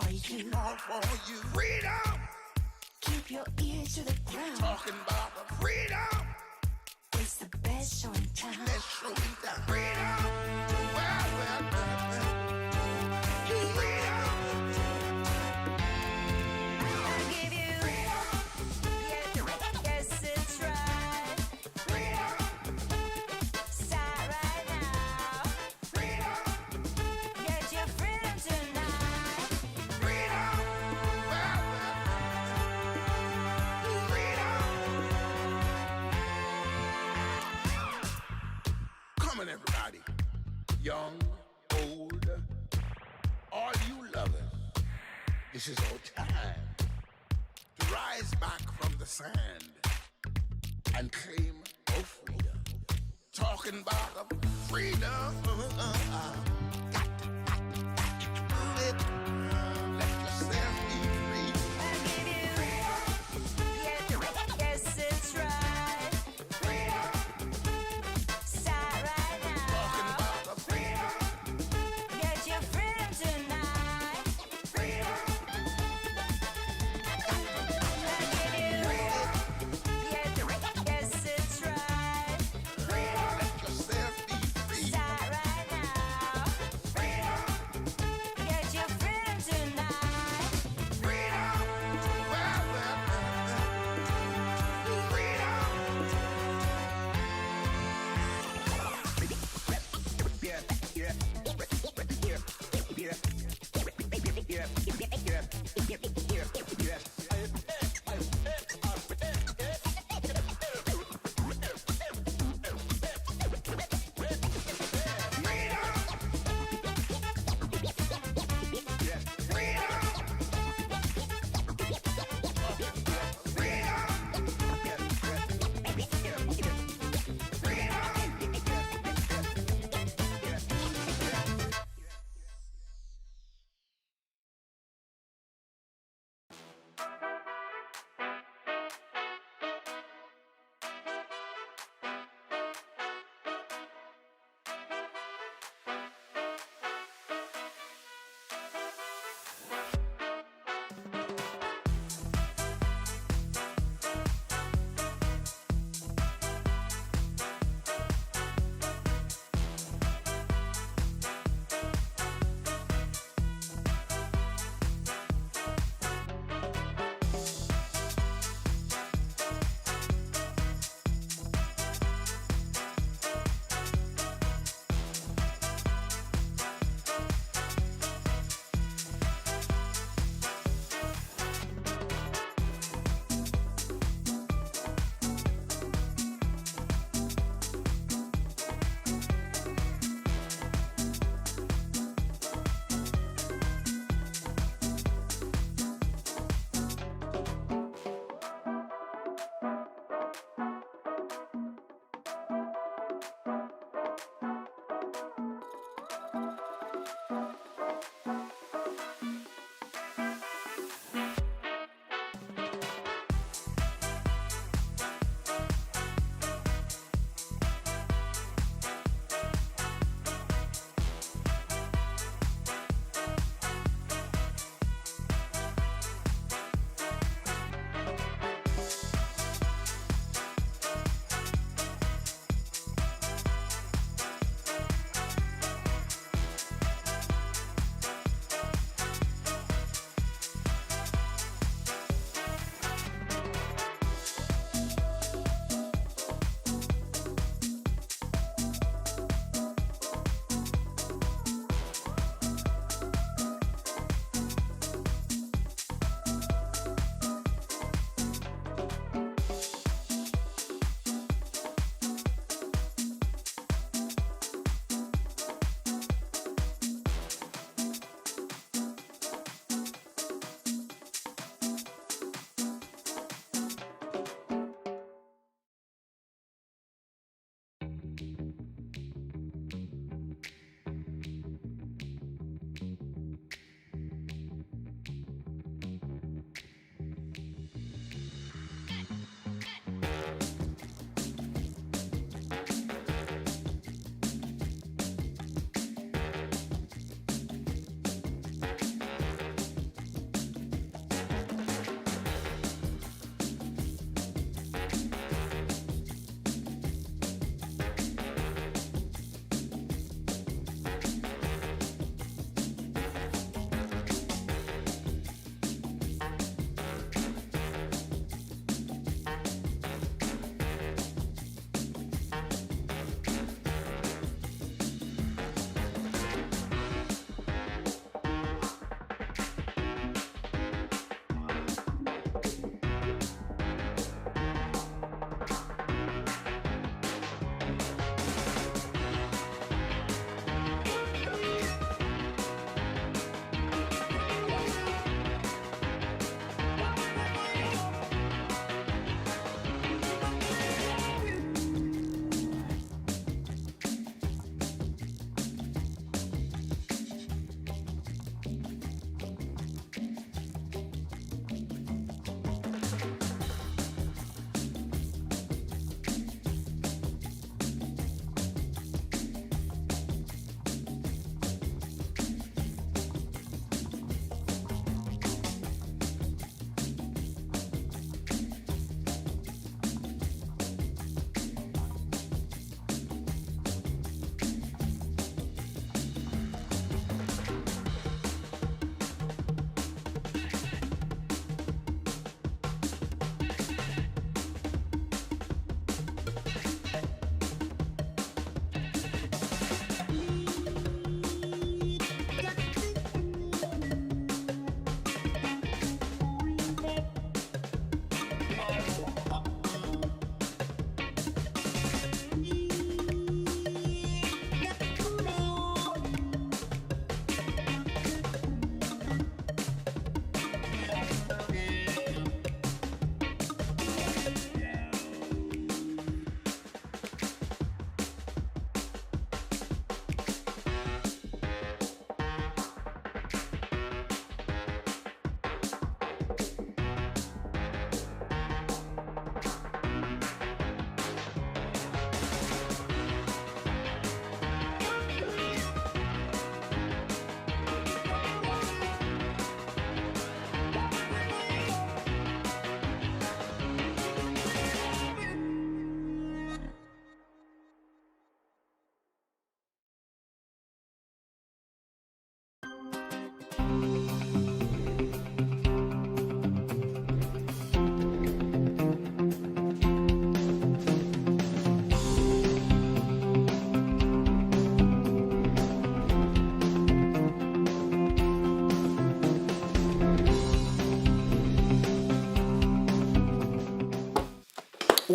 for you. All for you. Freedom. Keep your ears to the ground. Talking about the freedom. It's the best show in town. Best show in town. Freedom. Well. Freedom. I'll give you freedom. Yes, it's right. Freedom. Start right now. Freedom. Get your freedom tonight. Freedom. Well. Freedom. Come on, everybody. Young, old, all you lovers. This is our time to rise back from the sand and claim our freedom. Talking about the freedom. Let yourself be free. I'll give you freedom. Yes, it's right. Freedom. Start right Talking now. about the freedom. Get your freedom tonight. Freedom. I'll give you freedom. Yes, it's right. Freedom. Let yourself be free. Start right now.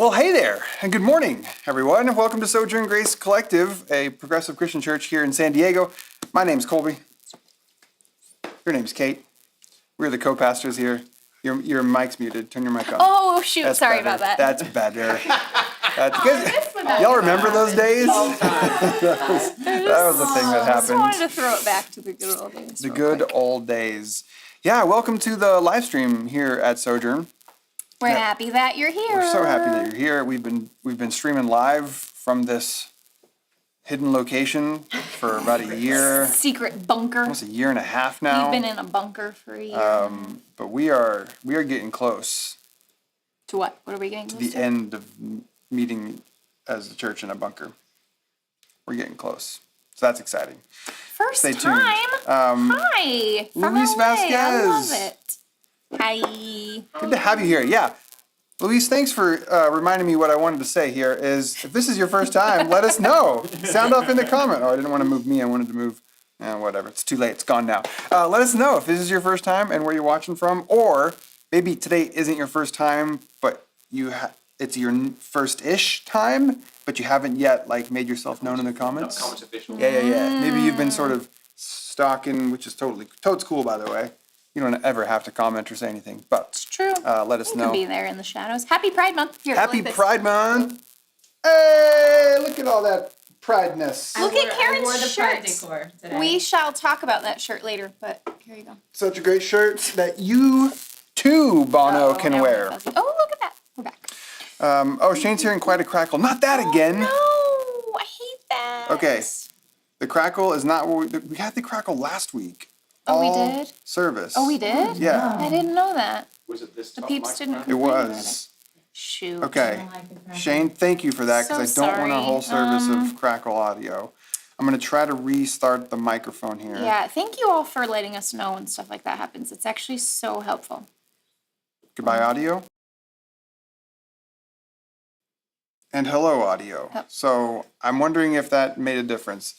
Well, hey there, and good morning, everyone. Welcome to Sojourn Grace Collective, a progressive Christian church here in San Diego. My name's Colby. Your name's Kate. We're the co-pastors here. Your mic's muted. Turn your mic on. Oh, shoot. That's Sorry better. about that. That's better. Y'all remember those days? that was the thing that I just wanted happened. to throw it back to the good old days. The real good quick. old days. Yeah, welcome to the live stream here at Sojourn. We're happy that you're here. We're so happy that you're here. We've been streaming live from this hidden location for about a year, Secret bunker. almost a year and a half now. We've been in a bunker for a year. But we are getting close To what? What are we getting to close the to? end of meeting as a church in a bunker. We're getting close, so that's exciting. First stay tuned. time. Hi. From Luis LA. I love Vasquez. it. Hi. Good to have you here. Yeah. Luis, thanks for reminding me what I wanted to say here is, if this is your first time, let us know. Sound off in the comment. Oh, I didn't want to move me. I wanted to move, whatever. It's too late. It's gone now. Let us know if this is your first time and where you're watching from, or maybe today isn't your first time, but it's your first-ish time, but you haven't yet made yourself known in the comments. No, comments official. Yeah. Maybe you've been sort of stalking, which is totes cool, by the way. You don't ever have to comment or say anything, but True. let us You know. can be there in the shadows. Happy Pride Month. Here, Happy like this. Pride Month! Hey, look at all that prideness. Look at Karen's I wore the pride shirt. decor today. We shall talk about that shirt later, but here you go. Such a great shirt that you too, Bono, can now wear. we're fuzzy. Oh, look at that. We're back. Shane's hearing quite a crackle. Not that again. No, I hate that. Okay. The crackle is not what we had the crackle last week. Oh, we All did? Service. Oh, we did? Yeah, I didn't know that. Was it this The top peeps didn't microphone? it complain about was. Shoot. Okay. like the crackle. Shane, thank you for that, because So I don't want a sorry. whole service of crackle audio. I'm going to try to restart the microphone here. Yeah, thank you all for letting us know when stuff like that happens. It's actually so helpful. Goodbye, audio. And hello, audio. Yep. So I'm wondering if that made a difference.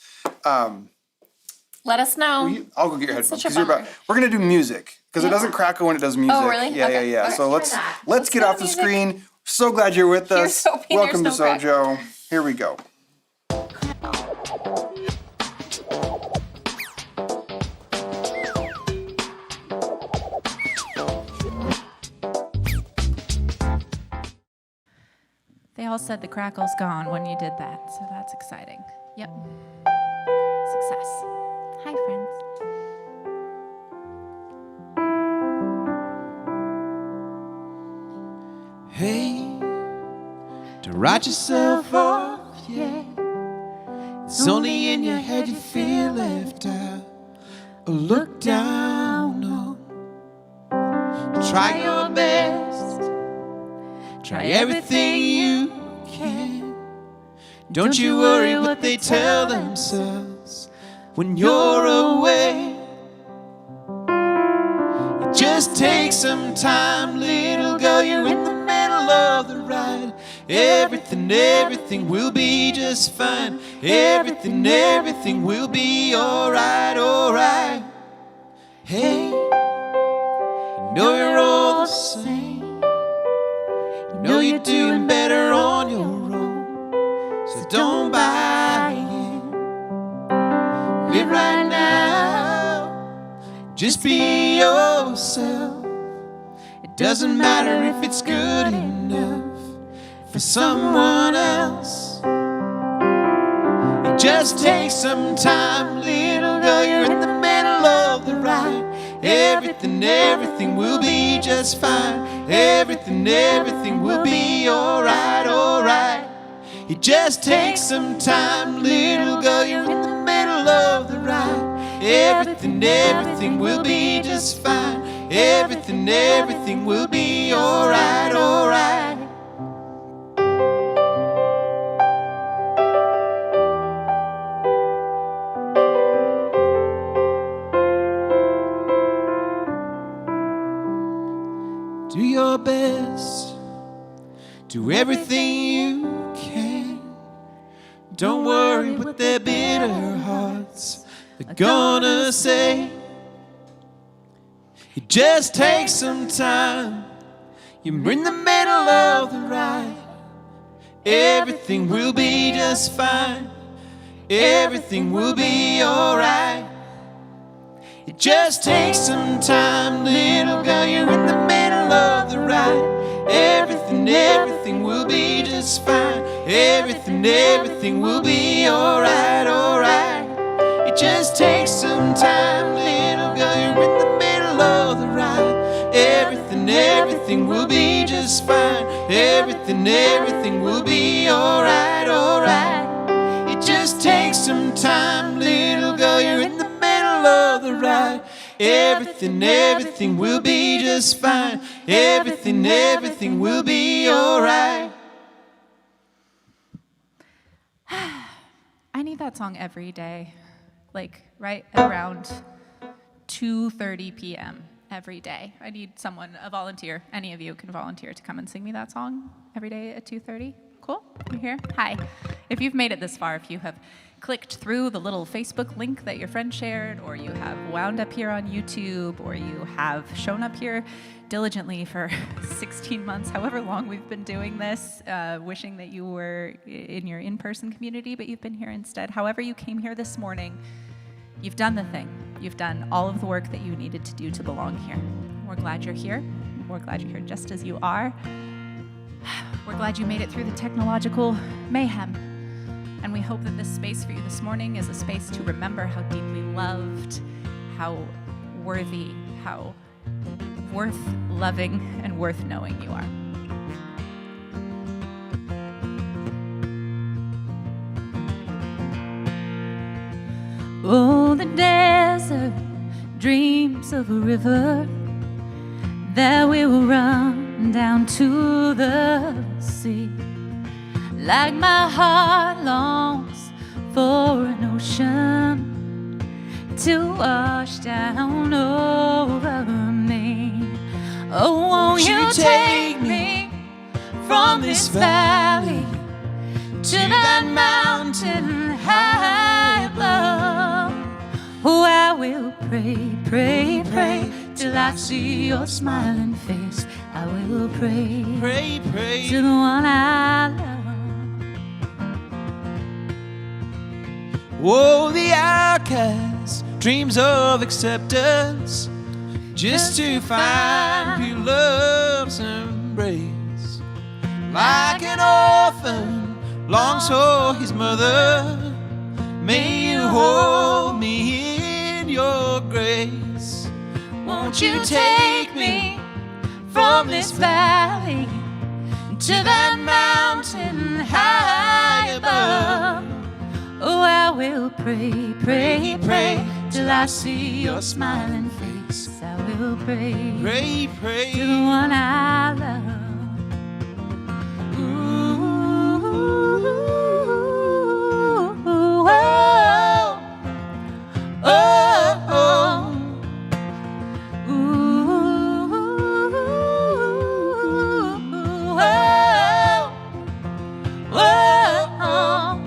Let us know. I'll go get your headphones. such a 'Cause you're bummer. we're going to do music, because it Yeah. doesn't crackle when it does music. really? Yeah, Okay. yeah. Okay. So let's Let's get go off to the music. screen. So glad you're with Here's us. hoping Welcome to there's no Sojo. Here we go. They all said the crackle's gone when you did that, so that's exciting. Yep. Success. Hi, friends. Hey, to write yourself off, yeah. It's only in your head you feel left out or looked down on. Try your best, try everything you can. Don't you worry what they tell themselves when you're away. It just takes some time, little girl, you're in the middle of the ride. Everything will be just fine. Everything will be alright, alright. Hey, you know you're all the same. You know you're doing better on your own. So don't buy in. Live right now. Just be yourself. It doesn't matter if it's good enough for someone else. It just takes some time, little girl, you're in the middle of the ride. Everything will be just fine. Everything will be alright, alright. It just takes some time, little girl, you're in the middle of the ride. Everything will be just fine. Everything will be alright, alright. Do your best, do everything you can. Don't worry what their bitter hearts are gonna say. It just takes some time. You're in the middle of the ride. everything will be just fine. Everything will be alright. It just takes some time, little girl, you're in the middle of the ride. Everything will be just fine. Everything will be alright, alright. It just takes some time, little girl, you're in the middle of the ride. Everything will be just fine. Everything will be alright, alright. It just takes some time, little girl, you're in the middle of the ride. Everything will be just fine. Everything will be alright. I need that song every day, like right around 2:30 p.m. every day. I need someone, a volunteer. Any of you can volunteer to come and sing me that song every day at 2:30. Cool? You're here? Hi. If you've made it this far, if you have clicked through the little Facebook link that your friend shared, or you have wound up here on YouTube, or you have shown up here diligently for 16 months, however long we've been doing this, wishing that you were in your in-person community, but you've been here instead. However you came here this morning, you've done the thing. You've done all of the work that you needed to do to belong here. We're glad you're here. We're glad you're here just as you are. We're glad you made it through the technological mayhem. And we hope that this space for you this morning is a space to remember how deeply loved, how worthy, how worth loving and worth knowing you are. Oh, the desert dreams of a river that will run down to the sea. Like my heart longs for an ocean to wash down over me. Oh, won't you take me from this valley to that mountain high above? Oh, I will pray, pray, pray till I see your smiling face. I will pray, Pray, pray. to the one I love. Oh, the outcast dreams of acceptance, just to find pure love's embrace. Like an orphan longs for his mother, may you hold me in your grace. Won't you take me from this valley to that mountain high above? Oh, I will pray, pray, pray till I see your smiling face. I will pray, Pray, pray. to the one I love. Ooh, oh, oh, oh. Ooh, oh, oh.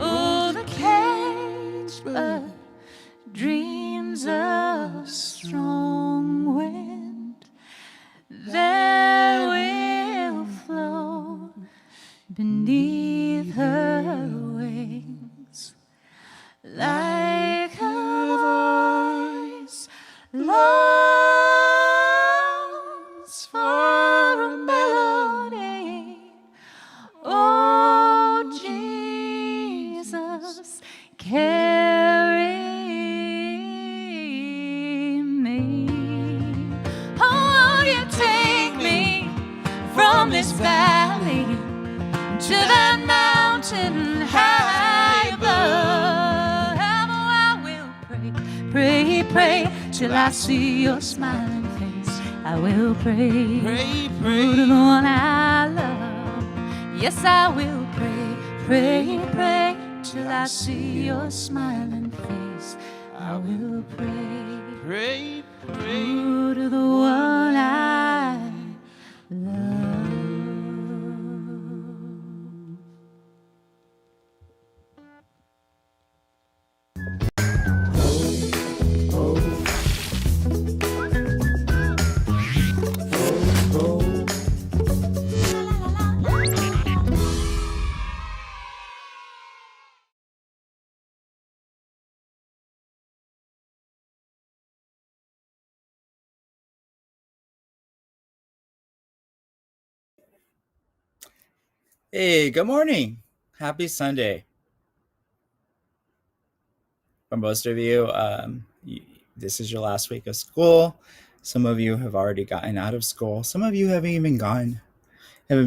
Oh, the caged bird dreams of strong wind that will flow beneath her wings, like a voice longs for a melody. Oh, Jesus, carry me. Oh, won't you take me from this valley to that mountain high above? Oh, I will pray, pray, pray till I see your smiling face. I will pray, Pray, to pray. the one I love. Yes, I will pray, pray, pray till I see your smiling face. I will pray, Pray, pray. to the one I love. Hey, good morning. Happy Sunday. For most of you, this is your last week of school. Some of you have already gotten out of school. Some of you haven't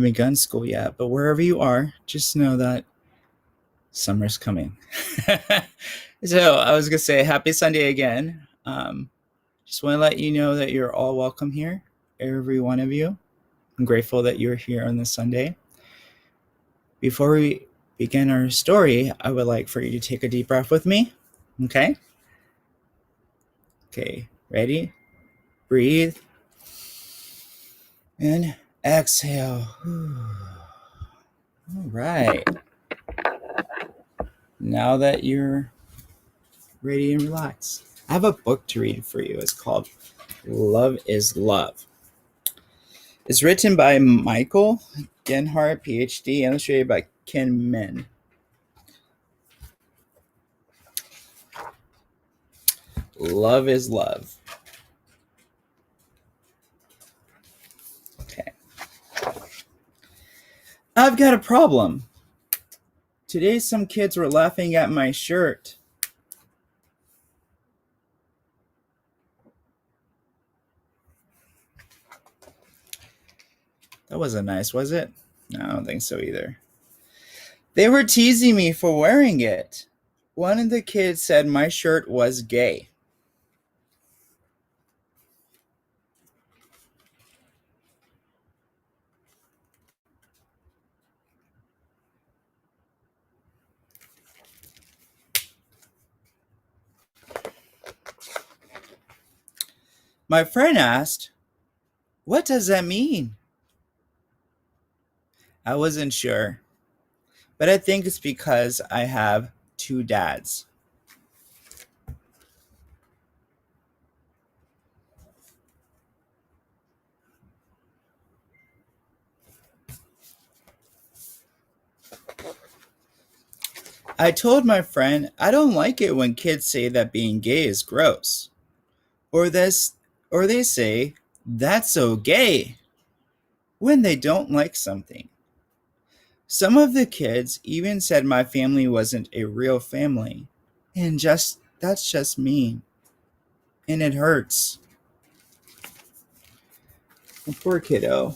begun school yet. But wherever you are, just know that summer's coming. So I was gonna say happy Sunday again. Just want to let you know that you're all welcome here, every one of you. I'm grateful that you're here on this Sunday. Before we begin our story, I would like for you to take a deep breath with me. Okay? Okay, ready? Breathe and exhale. All right. Now that you're ready and relaxed, I have a book to read for you. It's called Love is Love. It's written by Michael Genhart, PhD, illustrated by Ken Min. Love is Love. Okay. I've got a problem. Today, some kids were laughing at my shirt. That wasn't nice, was it? No, I don't think so either. They were teasing me for wearing it. One of the kids said my shirt was gay. My friend asked, "What does that mean?" I wasn't sure, but I think it's because I have two dads. I told my friend I don't like it when kids say that being gay is gross. Or this or they say that's so gay when they don't like something. Some of the kids even said my family wasn't a real family. And that's just mean. And it hurts. And poor kiddo.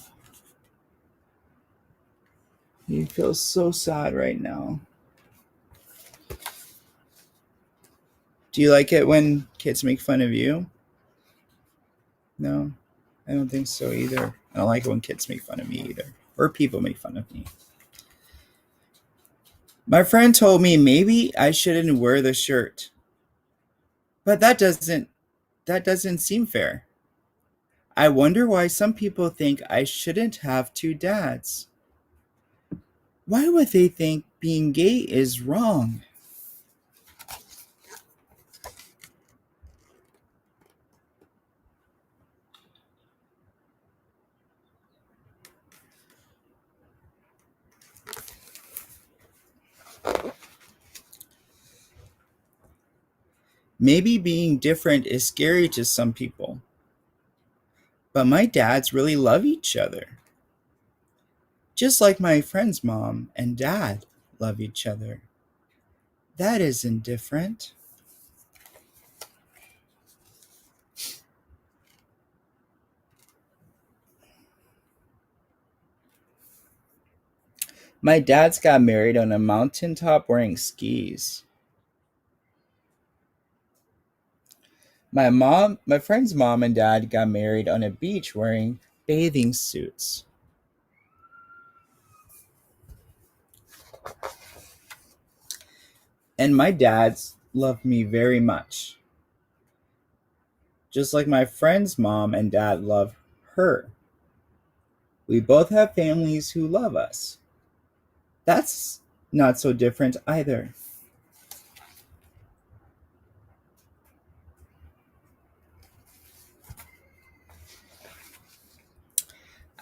He feels so sad right now. Do you like it when kids make fun of you? No, I don't think so either. I don't like it when kids make fun of me either. Or people make fun of me. My friend told me maybe I shouldn't wear the shirt. But that doesn't seem fair. I wonder why some people think I shouldn't have two dads. Why would they think being gay is wrong? Maybe being different is scary to some people. But my dads really love each other. Just like my friend's mom and dad love each other. That isn't different. My dad's got married on a mountaintop wearing skis. My friend's mom and dad got married on a beach wearing bathing suits. And my dads love me very much. Just like my friend's mom and dad love her. We both have families who love us. That's not so different either.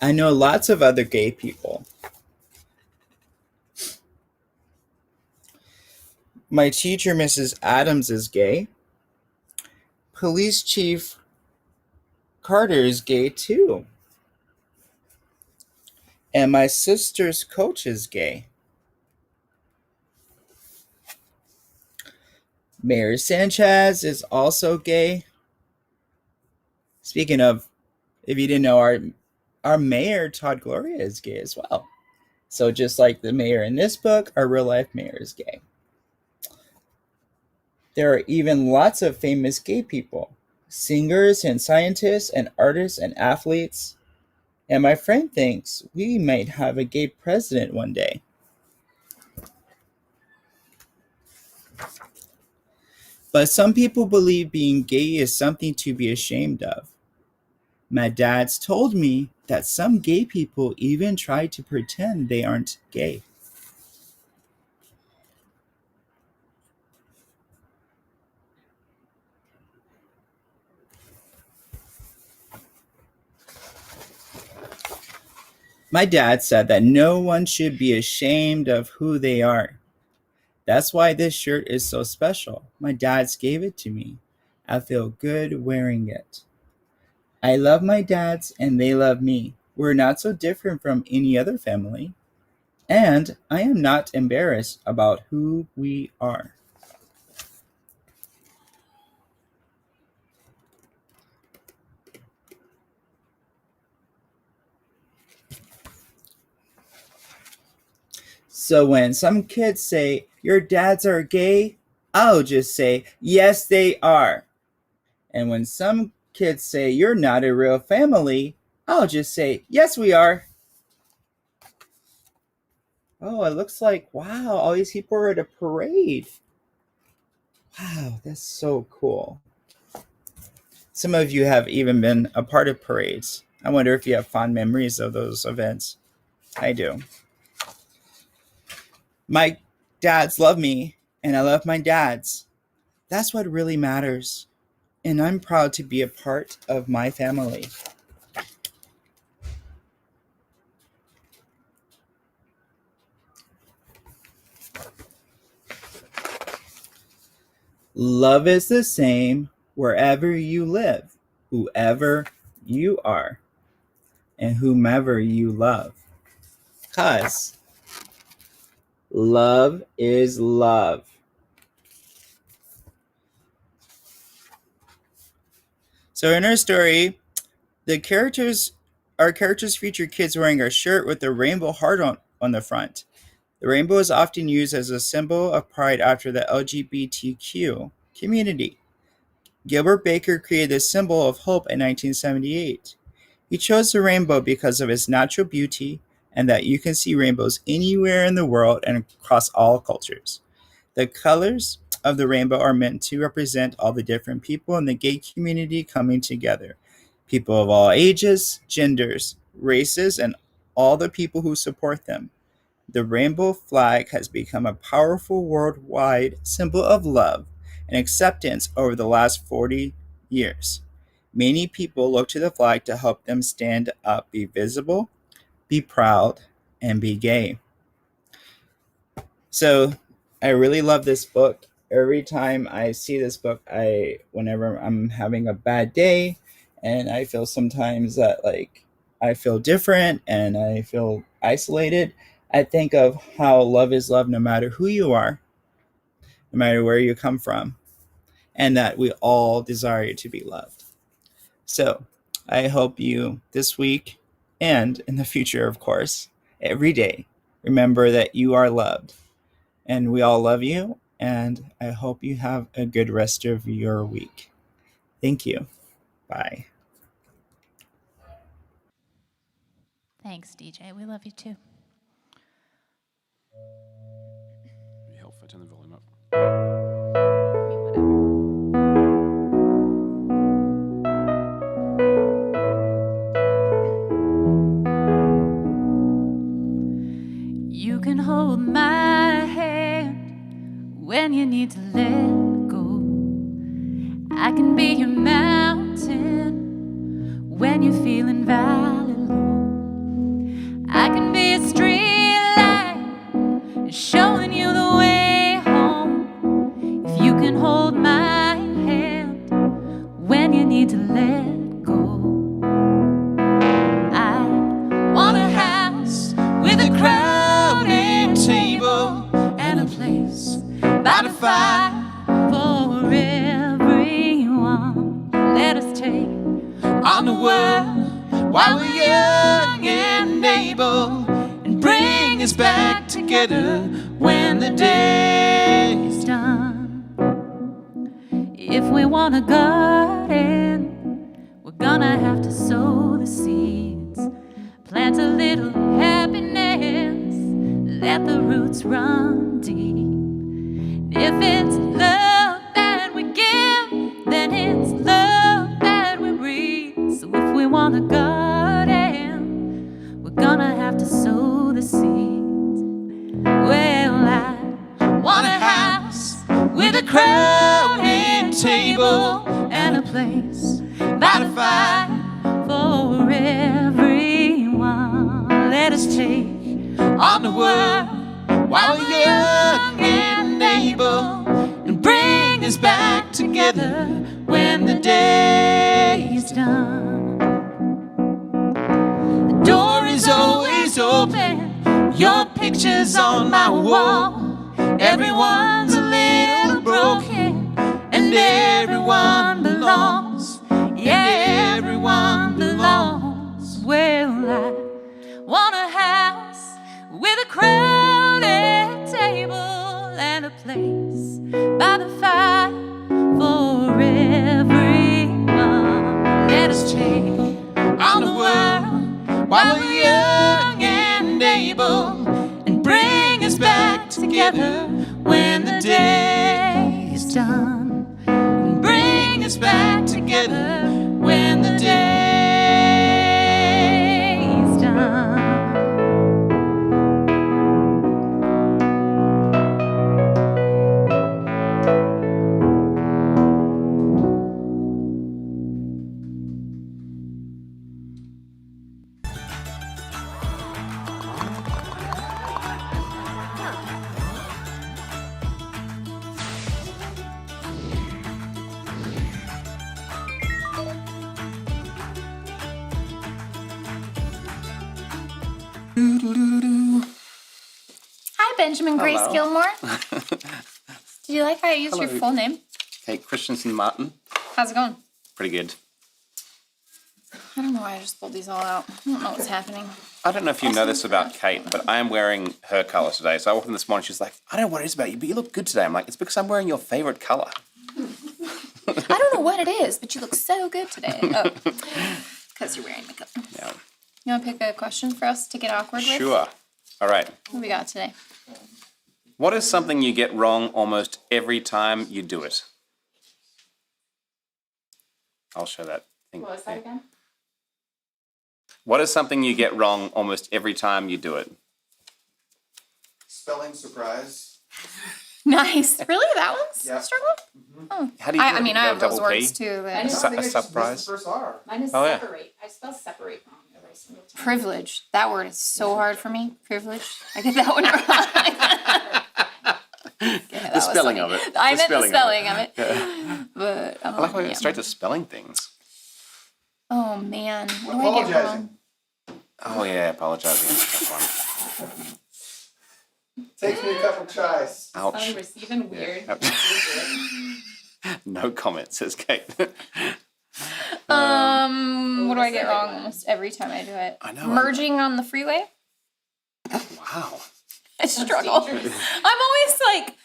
I know lots of other gay people. My teacher, Mrs. Adams, is gay. Police Chief Carter is gay too. And my sister's coach is gay. Mayor Sanchez is also gay. Speaking of, if you didn't know, our mayor, Todd Gloria, is gay as well. So just like the mayor in this book, our real life mayor is gay. There are even lots of famous gay people, singers and scientists and artists and athletes. And my friend thinks we might have a gay president one day. But some people believe being gay is something to be ashamed of. My dad's told me that some gay people even try to pretend they aren't gay. My dad said that no one should be ashamed of who they are. That's why this shirt is so special. My dad's gave it to me. I feel good wearing it. I love my dads and they love me. We're not so different from any other family. And I am not embarrassed about who we are. So when some kids say, your dads are gay, I'll just say, yes, they are. And when some kids say, you're not a real family, I'll just say, yes, we are. Oh, it looks like, wow, all these people are at a parade. Wow, that's so cool. Some of you have even been a part of parades. I wonder if you have fond memories of those events. I do. My dads love me, and I love my dads. That's what really matters. And I'm proud to be a part of my family. Love is the same wherever you live, whoever you are, and whomever you love. 'Cause love is love. So in our story, our characters feature kids wearing a shirt with a rainbow heart on the front. The rainbow is often used as a symbol of pride after the LGBTQ community. Gilbert Baker created this symbol of hope in 1978. He chose the rainbow because of its natural beauty and that you can see rainbows anywhere in the world and across all cultures. The colors of the rainbow are meant to represent all the different people in the gay community coming together. People of all ages, genders, races, and all the people who support them. The rainbow flag has become a powerful worldwide symbol of love and acceptance over the last 40 years. Many people look to the flag to help them stand up, be visible, be proud, and be gay. So I really love this book. Every time I see this book, whenever I'm having a bad day and I feel sometimes that I feel different and I feel isolated, I think of how love is love no matter who you are, no matter where you come from, and that we all desire to be loved. So I hope you this week and in the future, of course, every day, remember that you are loved and we all love you. And I hope you have a good rest of your week. Thank you. Bye. Thanks, DJ. We love you too. Be helpful to turn the volume up. I mean, whatever. You can hold my hand when you need to let go. I can be your mountain when you're feeling valley low. I can be a street light showing you the way home. If you can hold my hand when you need to let go. I want a house on the world while we're young and able, and bring us back together when the day is done. If we want a garden, we're gonna have to sow the seeds, plant a little happiness, let the roots run deep. If it's love that we give, then it's love that we breathe. So if we want a garden, we're gonna have to sow the seeds. Well, I want a house with a crowded table and a place by the fire for everyone. Let us take on the world while we're young and able, and bring us back together when the day is done. The door is always open, your picture's on my wall. Everyone's a little broken, and everyone belongs. Yeah, everyone belongs. Well, I want a house with a crowded table and a place by the fire for everyone. Let us take on the world while we're young and able, and bring us back together when the day is done. And bring us back together when the day is done. Hi, Benjamin Grace Hello. Gilmore. Did you like how I used your Hello. full name? Kate Christensen Martin. How's it going? Pretty good. I don't know why I just pulled these all out. I don't know what's happening. I don't know if you know this about Kate, but I am wearing her colour today. So I walked in this morning, she's like, I don't know what it is about you, but you look good today. I'm like, it's because I'm wearing your favourite colour. I don't know what it is, but you look so good today. Oh, because you're wearing makeup. Yeah. You want to pick a question for us to get awkward with? Sure. All right. What we got today? What is something you get wrong almost every time you do it? I'll show that thing. What was that again? What is something you get wrong almost every time you do it? Spelling surprise. Nice. Really? That one's Yeah. a struggle? Oh. How do you do I it? mean, You I go have those double P? words too. But A surprise? First R. Mine is Oh, yeah. separate. I spell separate wrong every single time. Privilege. That word is so hard for me. Privilege. I get that one wrong. Yeah, The spelling of it. I meant the of it. spelling of it. But I like how we yeah. get straight to spelling things. Oh man, what do I get wrong? Oh yeah, apologising. That's one. Takes me a couple tries. Ouch. Even weird. Yeah. No comment, says Kate. What do I get wrong almost every time I do it? I know. Merging on the freeway. Wow. I struggle. I'm always like,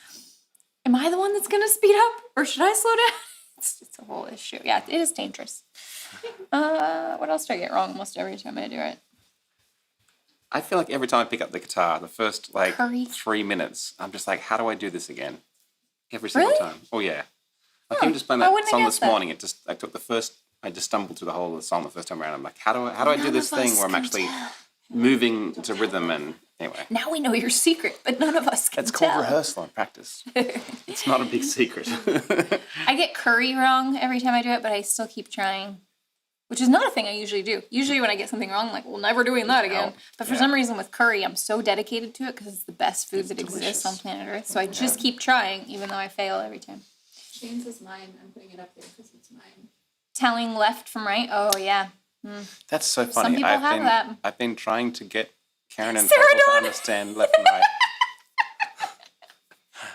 am I the one that's gonna speed up, or should I slow down? It's a whole issue. Yeah, it is dangerous. What else do I get wrong almost every time I do it? I feel like every time I pick up the guitar, the first Curry. 3 minutes, I'm just like, how do I do this again? Every single Really? time. Oh yeah. Like I'm just playing I that wouldn't have song guessed this that. morning. I just stumbled through the whole of the song the first time around. I'm like, how do I do this thing where I'm actually moving to rhythm and anyway. Now we know your secret, but none of us can It's tell. called rehearsal and practice. It's not a big secret. I get curry wrong every time I do it, but I still keep trying, which is not a thing I usually do. Usually when I get something wrong, I'm like, well, never doing that again. But for some reason with curry, I'm so dedicated to it because it's the best food that exists on planet Earth. So I just keep trying, even though I fail every time. James is mine. I'm putting it up there because it's mine. Telling left from right. Oh yeah. That's so funny. people have that. I've been trying to get Karen and Sarah Michael to Dawn. understand left and right.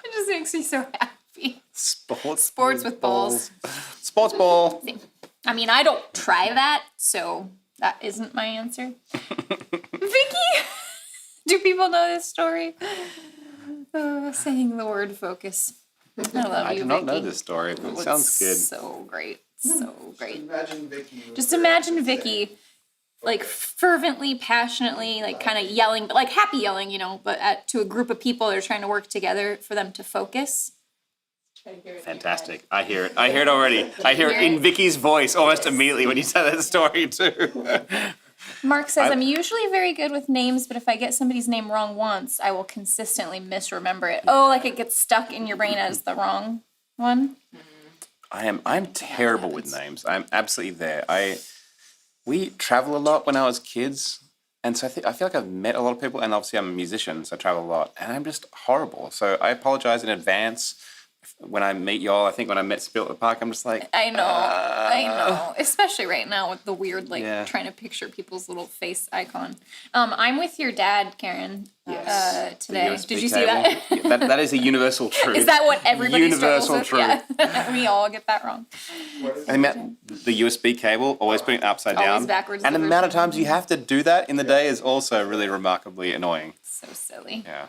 It just makes me so happy. Sports Sports with balls. Sports ball. I mean, I don't try that, so that isn't my answer. Vicky! Do people know this story? Saying the word focus. I love I you, do not know Vicky. this story, but it It's sounds good. So great. So great. Imagine Vicky. Just imagine Vicky, like fervently, passionately, like kind of yelling, but like happy yelling, you know, but to a group of people that are trying to work together for them to focus. Fantastic. I hear it. I hear it already. I hear it in Vicky's voice almost immediately when you tell that story too. Mark says, I'm usually very good with names, but if I get somebody's name wrong once, I will consistently misremember it. Oh, like it gets stuck in your brain as the wrong one? I'm terrible with names. I'm absolutely there. We travel a lot when I was kids, and so I feel like I've met a lot of people, and obviously I'm a musician, so I travel a lot, and I'm just horrible. So I apologize in advance when I meet y'all. I think when I met Spill at the Park, I'm just like, I know. Especially right now with the weird, like, Yeah. trying to picture people's little face icon. I'm with your dad, Karen, the today. USB Did you see cable. that? Yeah, that is a universal truth. Is that what everybody struggles Universal with? truth. Yeah. We all get that wrong. I mean, the USB cable, always putting it upside Always down. backwards And the the amount of version. times you have to do that in the day is also really remarkably annoying. So silly. Yeah.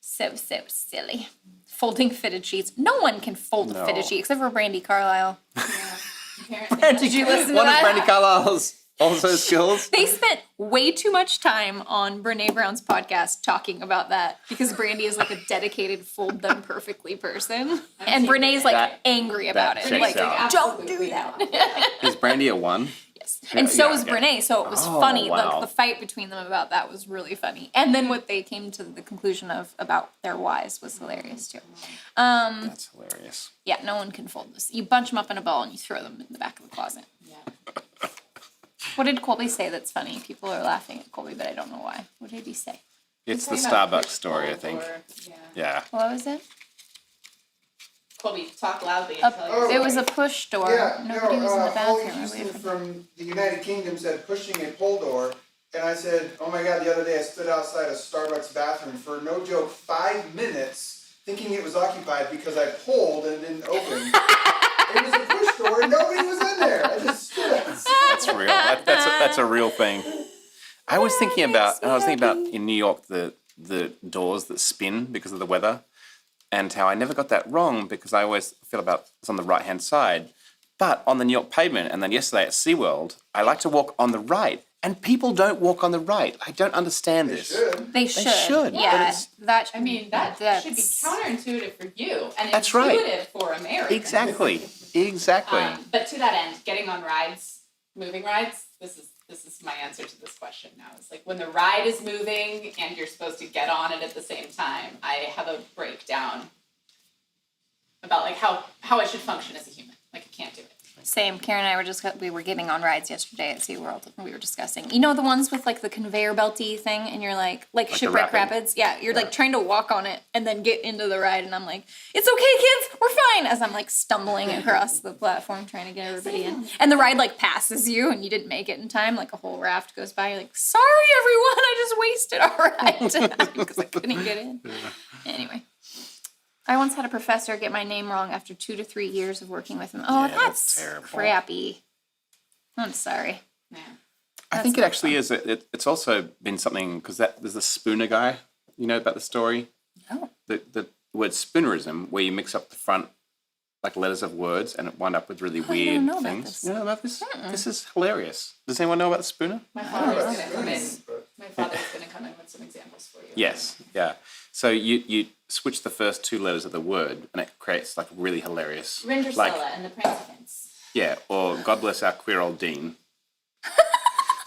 So silly. Folding fitted sheets. No one can fold a No. fitted sheet except for Brandy Carlisle. Apparently. Did you listen to One of that? Brandy Carlisle's also skills. They spent way too much time on Brene Brown's podcast talking about that because Brandy is like a dedicated fold them perfectly person. And Brene's like That- angry about it. checks Like, out. don't do that. Is Brandy a one? Yes. And so Yeah, was okay. Brene, so it was Oh, funny. wow. Like the fight between them about that was really funny. And then what they came to the conclusion of about their whys was hilarious too. That's hilarious. Yeah, no one can fold this. You bunch them up in a ball and you throw them in the back of the closet. Yeah. What did Colby say that's funny? People are laughing at Colby, but I don't know why. What did he say? It's the Talking about Starbucks push story, I pull think. or- yeah. Yeah. What was it? Colby, talk loudly and tell Oh, your It was a push door. Nobody was in the Holly bathroom. Houston Away from from the United Kingdom said pushing a pull door, and I said, oh my god, the other day I stood outside a Starbucks bathroom for no joke 5 minutes, thinking it was occupied because I pulled and it didn't open. It was a push door and nobody was in there. I just stood outside. That's real. That's a real thing. I was thinking about in New York the doors that spin because of the weather, and how I never got that wrong because I always feel about it's on the right hand side, but on the New York pavement. And then yesterday at SeaWorld, I like to walk on the right, and people don't walk on the right. I don't understand this. They should. should, but Yeah. it's- That. I mean, that should be that's- counterintuitive for you and That's right. intuitive for Americans. Exactly. Exactly. But to that end, getting on rides, moving rides, this is my answer to this question now. It's like when the ride is moving and you're supposed to get on it at the same time, I have a breakdown about like how I should function as a human. Like I can't do it. Same. Karen and I we were getting on rides yesterday at SeaWorld and we were discussing. You know the ones with like the conveyor belty thing and you're like the Shipwreck rapid. Rapids? Yeah, you're like trying to walk on it and then get into the ride and I'm like, it's okay kids, we're fine, as I'm like stumbling across the platform trying to get everybody in. And the ride like passes you and you didn't make it in time, like a whole raft goes by, you're like, sorry everyone, I just wasted our ride because I couldn't get in. Anyway. I once had a professor get my name wrong after 2 to 3 years of working with him. Oh, Yeah, that's that's terrible. crappy. I'm sorry. Yeah. I think it actually is. It's also been something because there's a Spooner guy. You know about the story? No. The word spoonerism, where you mix up the front like letters of words and it wind up with really weird don't know about things. this. You know about this? This is hilarious. Does anyone know about the Spooner? My father's gonna come in. My father's gonna come in with some examples for you. Yes. Yeah. So you switch the first 2 letters of the word and it creates like really hilarious. Rindersella Like, and the Prince Prince. yeah, or God bless our queer old dean.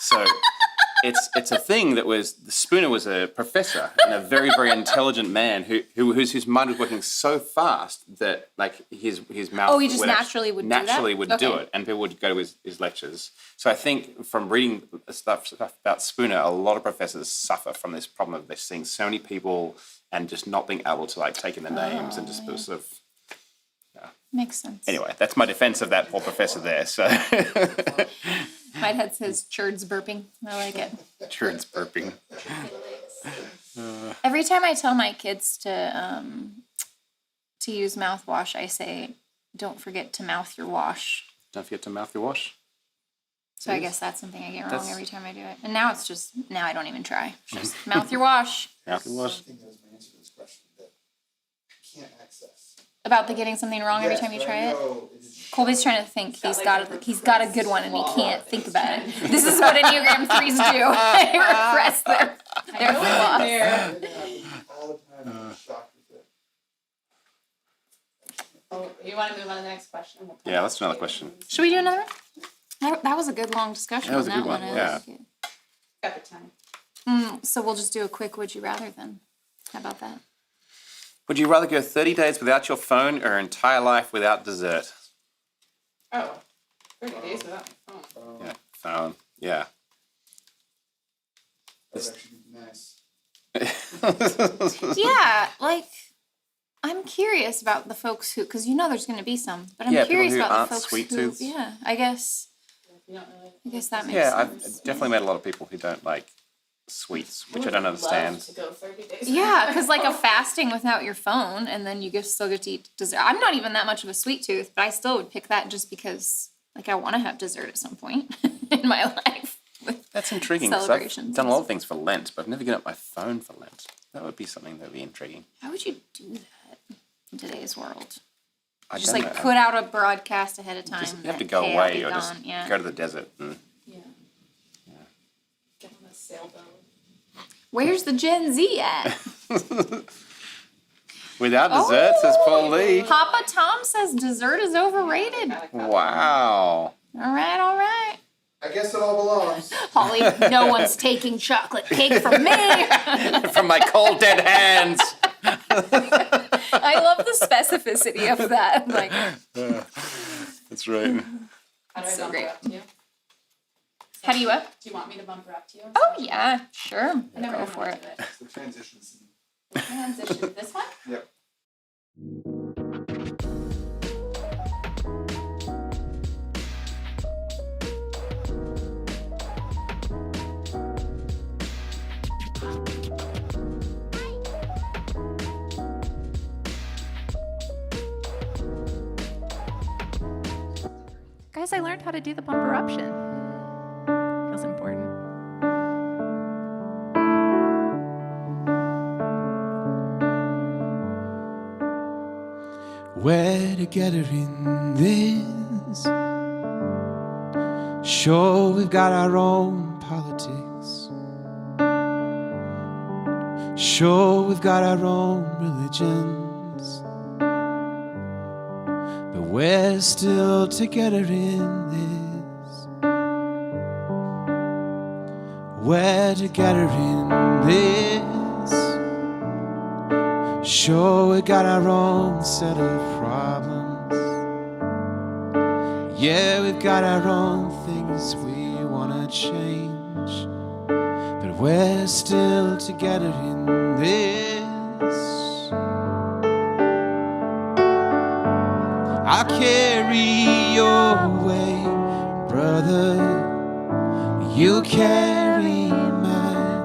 So it's a thing that was the Spooner was a professor and a very very intelligent man whose mind was working so fast that like his mouth. Oh, he just would naturally would do that? naturally would do Okay. it, and people would go to his lectures. So I think from reading stuff about Spooner, a lot of professors suffer from this problem of they're seeing so many people and just not being able to like take in the names and just sort of. Makes sense. Anyway, that's my defense of that poor professor there. So. My head says churds burping. I like it. Sure, it's burping. Every time I tell my kids to use mouthwash, I say, don't forget to mouth your wash. Don't forget to mouth your wash. So I guess that's something I get wrong That's- every time I do it. And now now I don't even try. It's just mouth your wash. Mouth your wash. I think that was my answer to this question that I can't access. About the getting something wrong every time you try it. Colby's trying to think. He's got a good one and he can't think about it. This is what Enneagram 3s do. They repress their flaws. All the time, I'm shocked with it. Oh, you want to move on to the next question? We'll come Yeah, back let's do another to- question. Should we do another one? That was a good long discussion That was on a that good one, one. I yeah. like it. Got the time. So we'll just do a quick would you rather then. How about that? Would you rather go 30 days without your phone or entire life without dessert? Oh, 30 days without my phone. Yeah, phone. Yeah. That would actually be nice. Yeah, like I'm curious about the folks who, because there's going to be some, but I'm Yeah, people curious who about aren't the folks sweet who. tooths. Yeah, I guess You don't really. that makes Yeah, I've sense. definitely met a lot of people who don't like sweets, which I don't Love understand. to go 30 days. Yeah, because like a fasting without your phone, and then you still get to eat dessert. I'm not even that much of a sweet tooth, but I still would pick that just because like I want to have dessert at some point in my life. That's intriguing because I've Celebrations done a and lot of things for Lent, but I've never given up my phone for Lent. That would be something that would be intriguing. How would you do that in today's world? I Just don't like know. put out a broadcast ahead of time. You have to that, go "Hey, I'll away be or just gone." Yeah. go to the desert. And, Yeah. Get on a sailboat. Where's the Gen Z at? without dessert, says Paul Lee. Papa Tom says dessert is overrated. Wow. All right. I guess it all belongs. Holly, no one's taking chocolate cake from me. From my cold dead hands. I love the specificity of that. Like, That's right. How do I So bump great. her up to you? how do you what? Do you want me to bump her up to you? Oh yeah, sure. I never Go know for how to it. do it. The transitions. Transition. This one? Yep. Guys, I learned how to do the bumper option. Feels important. We're together in this. Sure, we've got our own politics. Sure, we've got our own religions. But we're still together in this. We're together in this. Sure, we got our own set of problems. Yeah, we've got our own things we wanna change. But we're still together in this. I'll carry your weight, brother. You carry mine.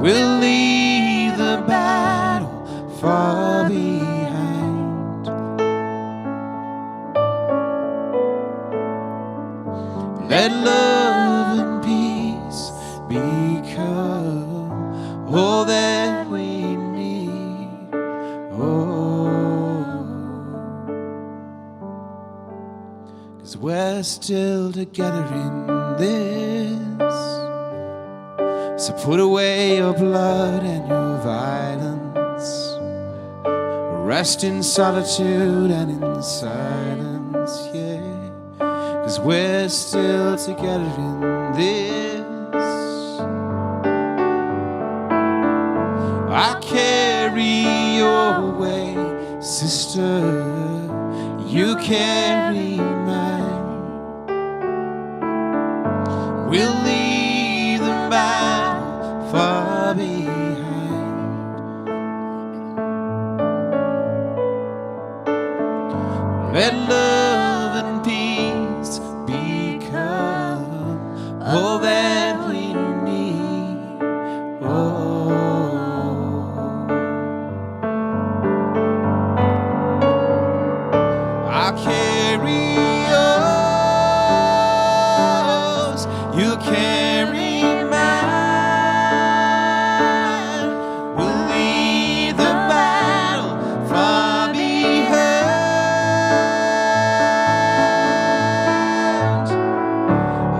We'll leave the battle far behind. Let love and peace become all that we need. Oh, 'cause we're still together in this. So put away your blood and your violence. Rest in solitude and in silence, yeah. 'Cause we're still together in this. I carry your weight, sister. You carry mine. We'll leave the battle far behind. Let love and peace become all that we need. Oh, I I'll carry yours, you'll carry mine. We'll leave the battle far behind.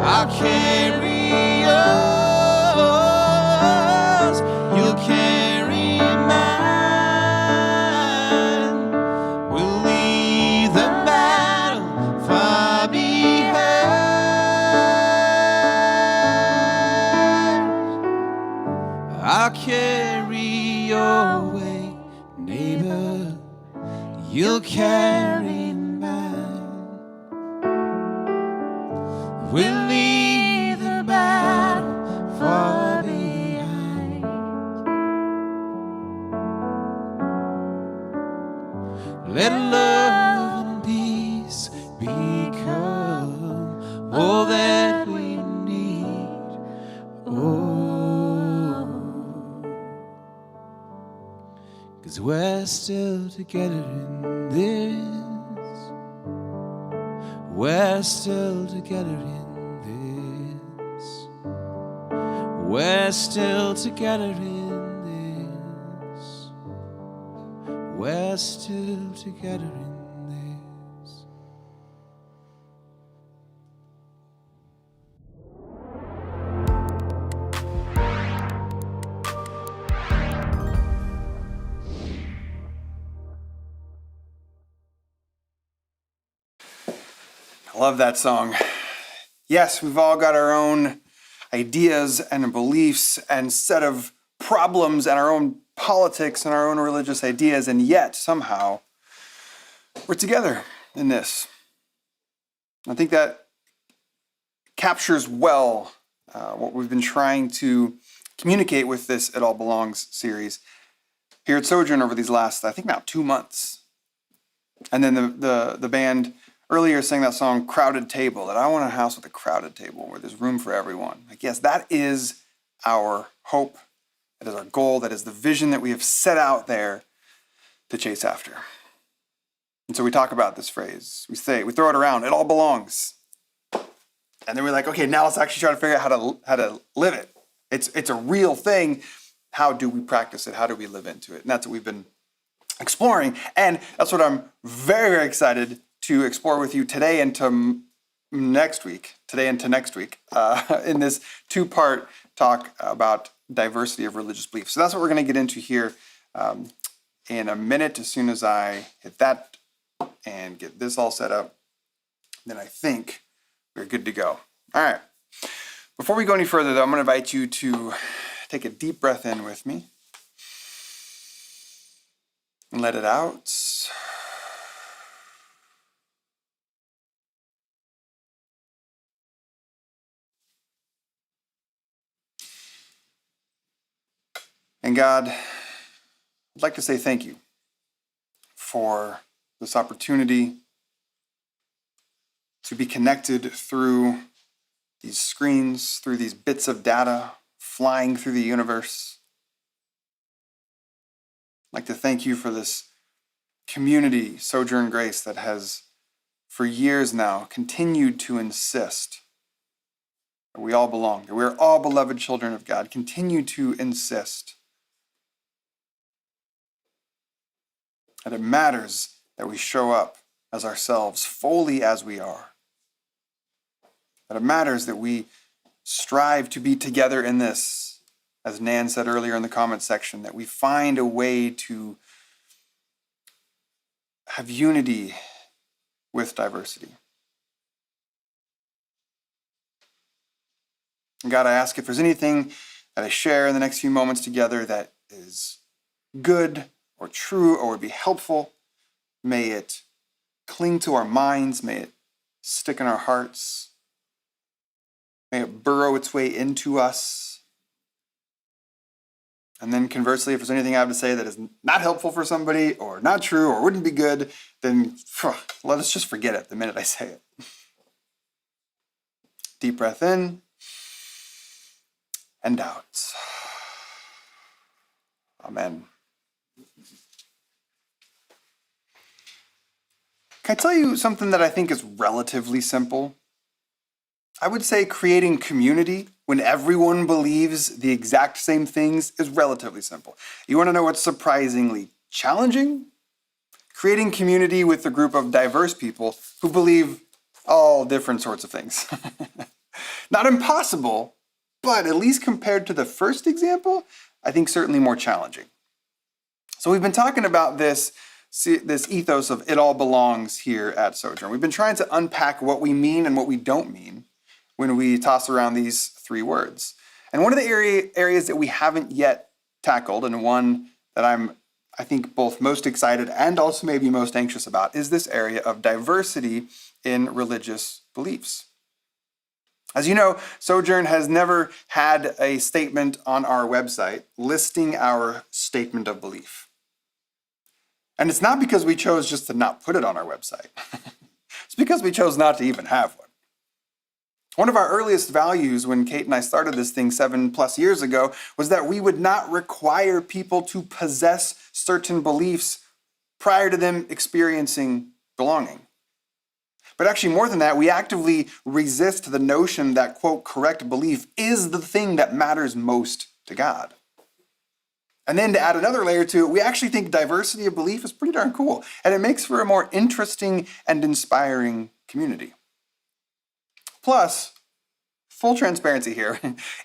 I'll carry yours, you'll carry mine. We'll leave the battle far behind. I'll carry your weight, neighbor. You'll carry mine. We'll leave the battle far behind. Let love and peace become all that we need. Oh, 'cause we're still together in this. We're still together in this. We're still together in this. We're still together in this. I love that song. Yes, we've all got our own ideas and beliefs and set of problems and our own politics and our own religious ideas, and yet somehow we're together in this. I think that captures well what we've been trying to communicate with this It All Belongs series here at Sojourn over these last, I think now 2 months. And then the band earlier sang that song, Crowded Table, that I want a house with a crowded table where there's room for everyone. Like, yes, that is our hope. That is our goal. That is the vision that we have set out there to chase after. And so we talk about this phrase. We throw it around, it all belongs. And then we're like, okay, now let's actually try to figure out how to live it. It's a real thing. How do we practice it? How do we live into it? And that's what we've been exploring. And that's what I'm very, very excited to explore with you today and to next week, in this 2-part talk about diversity of religious beliefs. So that's what we're going to get into here in a minute. As soon as I hit that and get this all set up, then I think we're good to go. All right. Before we go any further, though, I'm going to invite you to take a deep breath in with me and let it out. And God, I'd like to say thank you for this opportunity to be connected through these screens, through these bits of data flying through the universe. I'd like to thank you for this community, Sojourn Grace, that has for years now continued to insist that we all belong, that we're all beloved children of God, continue to insist that it matters that we show up as ourselves, fully as we are. That it matters that we strive to be together in this, as Nan said earlier in the comment section, that we find a way to have unity with diversity. And God, I ask if there's anything that I share in the next few moments together that is good or true or would be helpful, may it cling to our minds, may it stick in our hearts, may it burrow its way into us. And then conversely, if there's anything I have to say that is not helpful for somebody or not true or wouldn't be good, then let us just forget it the minute I say it. Deep breath in and out. Amen. Can I tell you something that I think is relatively simple? I would say creating community when everyone believes the exact same things is relatively simple. You want to know what's surprisingly challenging? Creating community with a group of diverse people who believe all different sorts of things. Not impossible, but at least compared to the first example, I think certainly more challenging. So we've been talking about this ethos of it all belongs here at Sojourn. We've been trying to unpack what we mean and what we don't mean when we toss around these three words. And one of the areas that we haven't yet tackled, and one that I think both most excited and also maybe most anxious about, is this area of diversity in religious beliefs. As you know, Sojourn has never had a statement on our website listing our statement of belief. And it's not because we chose just to not put it on our website. It's because we chose not to even have one. One of our earliest values when Kate and I started this thing 7+ years ago was that we would not require people to possess certain beliefs prior to them experiencing belonging. But actually, more than that, we actively resist the notion that, quote, correct belief is the thing that matters most to God. And then to add another layer to it, we actually think diversity of belief is pretty darn cool, and it makes for a more interesting and inspiring community. Plus, full transparency here,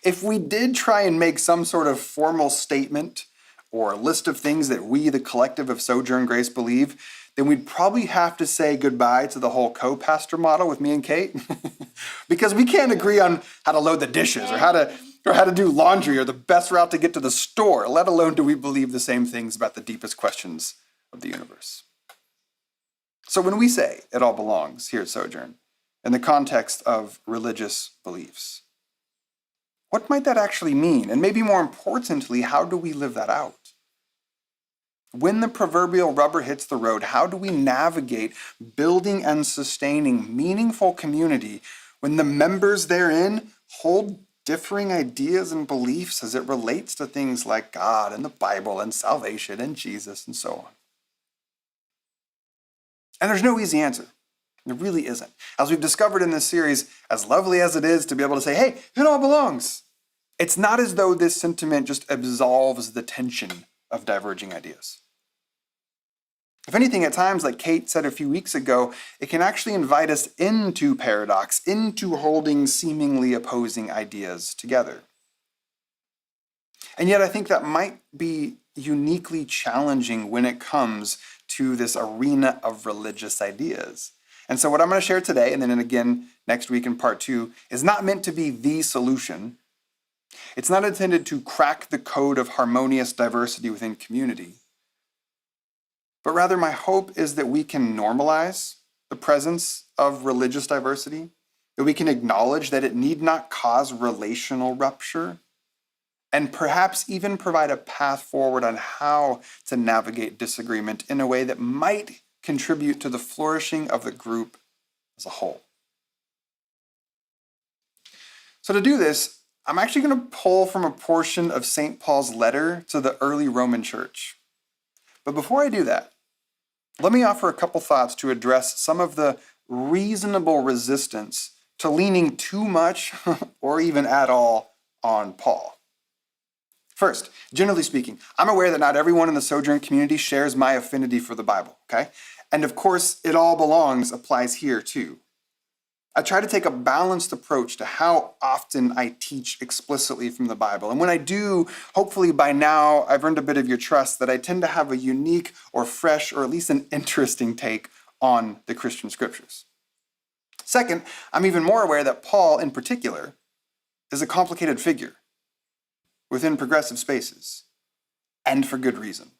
if we did try and make some sort of formal statement or a list of things that we, the collective of Sojourn Grace, believe, then we'd probably have to say goodbye to the whole co-pastor model with me and Kate, because we can't agree on how to load the dishes or how to do laundry or the best route to get to the store, let alone do we believe the same things about the deepest questions of the universe. So when we say it all belongs here at Sojourn, in the context of religious beliefs, what might that actually mean? And maybe more importantly, how do we live that out? When the proverbial rubber hits the road, how do we navigate building and sustaining meaningful community when the members therein hold differing ideas and beliefs as it relates to things like God and the Bible and salvation and Jesus and so on? And there's no easy answer. There really isn't. As we've discovered in this series, as lovely as it is to be able to say, hey, it all belongs, it's not as though this sentiment just absolves the tension of diverging ideas. If anything, at times, like Kate said a few weeks ago, it can actually invite us into paradox, into holding seemingly opposing ideas together. And yet I think that might be uniquely challenging when it comes to this arena of religious ideas. And so what I'm going to share today, and then again next week in part 2, is not meant to be the solution. It's not intended to crack the code of harmonious diversity within community. But rather, my hope is that we can normalize the presence of religious diversity, that we can acknowledge that it need not cause relational rupture, and perhaps even provide a path forward on how to navigate disagreement in a way that might contribute to the flourishing of the group as a whole. So to do this, I'm actually going to pull from a portion of St. Paul's letter to the early Roman church. But before I do that, let me offer a couple thoughts to address some of the reasonable resistance to leaning too much or even at all on Paul. First, generally speaking, I'm aware that not everyone in the Sojourn community shares my affinity for the Bible, okay? And of course, it all belongs applies here too. I try to take a balanced approach to how often I teach explicitly from the Bible. And when I do, hopefully by now I've earned a bit of your trust that I tend to have a unique or fresh or at least an interesting take on the Christian scriptures. Second, I'm even more aware that Paul in particular is a complicated figure within progressive spaces, and for good reason.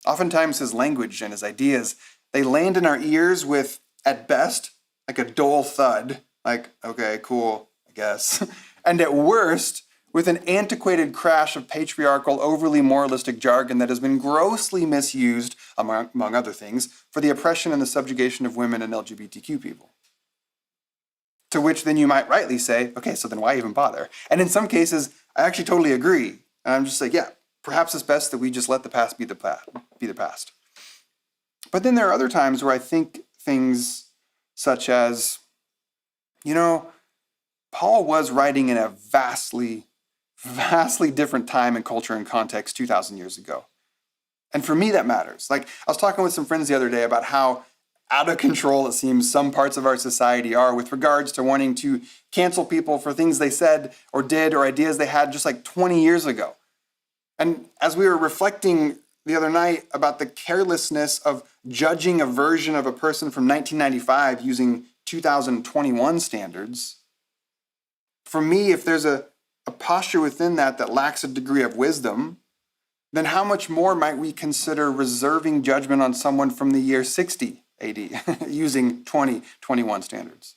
Oftentimes his language and his ideas, they land in our ears with, at best, like a dull thud, like, okay, cool, I guess. And at worst, with an antiquated crash of patriarchal, overly moralistic jargon that has been grossly misused, among other things, for the oppression and the subjugation of women and LGBTQ people. To which then you might rightly say, okay, so then why even bother? And in some cases, I actually totally agree. And I'm just like, yeah, perhaps it's best that we just let the past be the past. But then there are other times where I think things such as, Paul was writing in a vastly different time and culture and context 2,000 years ago. And for me, that matters. Like, I was talking with some friends the other day about how out of control it seems some parts of our society are with regards to wanting to cancel people for things they said or did or ideas they had just like 20 years ago. And as we were reflecting the other night about the carelessness of judging a version of a person from 1995 using 2021 standards, for me, if there's a posture within that lacks a degree of wisdom, then how much more might we consider reserving judgment on someone from the year 60 AD using 2021 standards?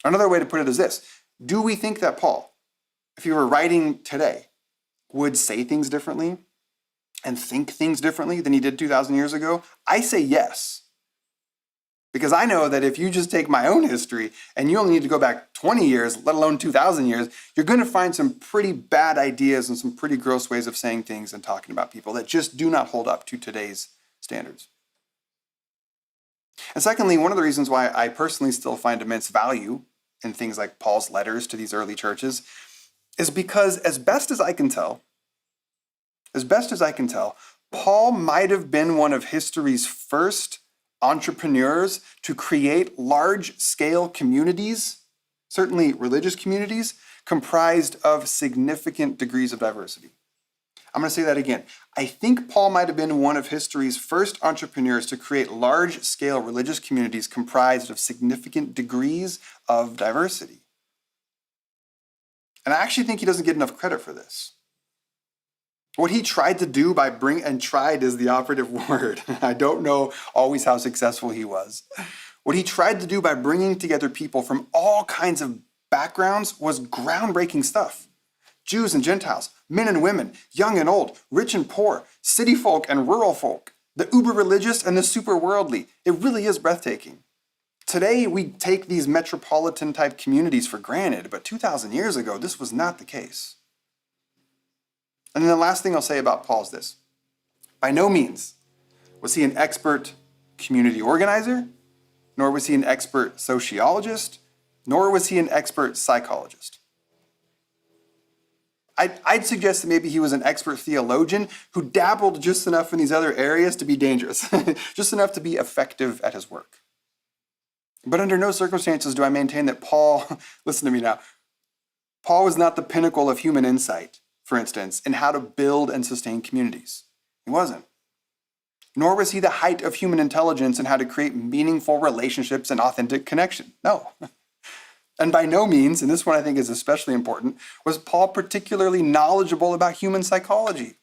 Another way to put it is this. Do we think that Paul, if he were writing today, would say things differently and think things differently than he did 2,000 years ago? I say yes. Because I know that if you just take my own history and you only need to go back 20 years, let alone 2,000 years, you're going to find some pretty bad ideas and some pretty gross ways of saying things and talking about people that just do not hold up to today's standards. And secondly, one of the reasons why I personally still find immense value in things like Paul's letters to these early churches is because as best as I can tell, Paul might have been one of history's first entrepreneurs to create large-scale communities, certainly religious communities, comprised of significant degrees of diversity. I'm going to say that again. I think Paul might have been one of history's first entrepreneurs to create large-scale religious communities comprised of significant degrees of diversity. And I actually think he doesn't get enough credit for this. What he tried to do and tried is the operative word. I don't know always how successful he was. What he tried to do by bringing together people from all kinds of backgrounds was groundbreaking stuff. Jews and Gentiles, men and women, young and old, rich and poor, city folk and rural folk, the uber religious and the super worldly. It really is breathtaking. Today, we take these metropolitan type communities for granted, but 2,000 years ago, this was not the case. And then the last thing I'll say about Paul is this. By no means was he an expert community organizer, nor was he an expert sociologist, nor was he an expert psychologist. I'd suggest that maybe he was an expert theologian who dabbled just enough in these other areas to be dangerous, just enough to be effective at his work. But under no circumstances do I maintain that Paul, listen to me now, Paul was not the pinnacle of human insight, for instance, in how to build and sustain communities. He wasn't. Nor was he the height of human intelligence in how to create meaningful relationships and authentic connection. No. And by no means, and this one I think is especially important, was Paul particularly knowledgeable about human psychology.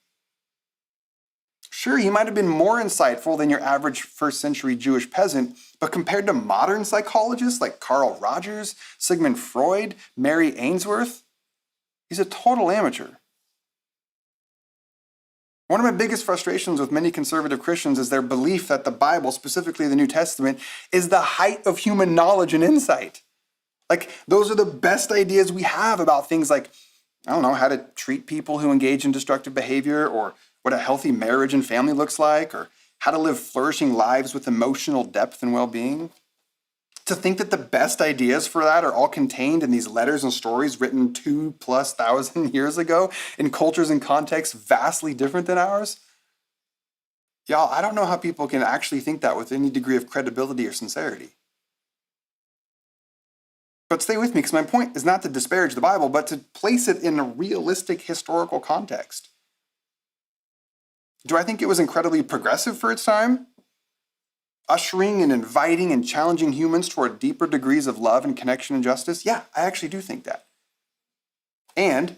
Sure, he might have been more insightful than your average first century Jewish peasant, but compared to modern psychologists like Carl Rogers, Sigmund Freud, Mary Ainsworth, he's a total amateur. One of my biggest frustrations with many conservative Christians is their belief that the Bible, specifically the New Testament, is the height of human knowledge and insight. Like, those are the best ideas we have about things like, how to treat people who engage in destructive behavior, or what a healthy marriage and family looks like, or how to live flourishing lives with emotional depth and well-being. To think that the best ideas for that are all contained in these letters and stories written 2,000+ years ago in cultures and contexts vastly different than ours? Y'all, I don't know how people can actually think that with any degree of credibility or sincerity. But stay with me, because my point is not to disparage the Bible, but to place it in a realistic historical context. Do I think it was incredibly progressive for its time? Ushering and inviting and challenging humans toward deeper degrees of love and connection and justice? Yeah, I actually do think that. And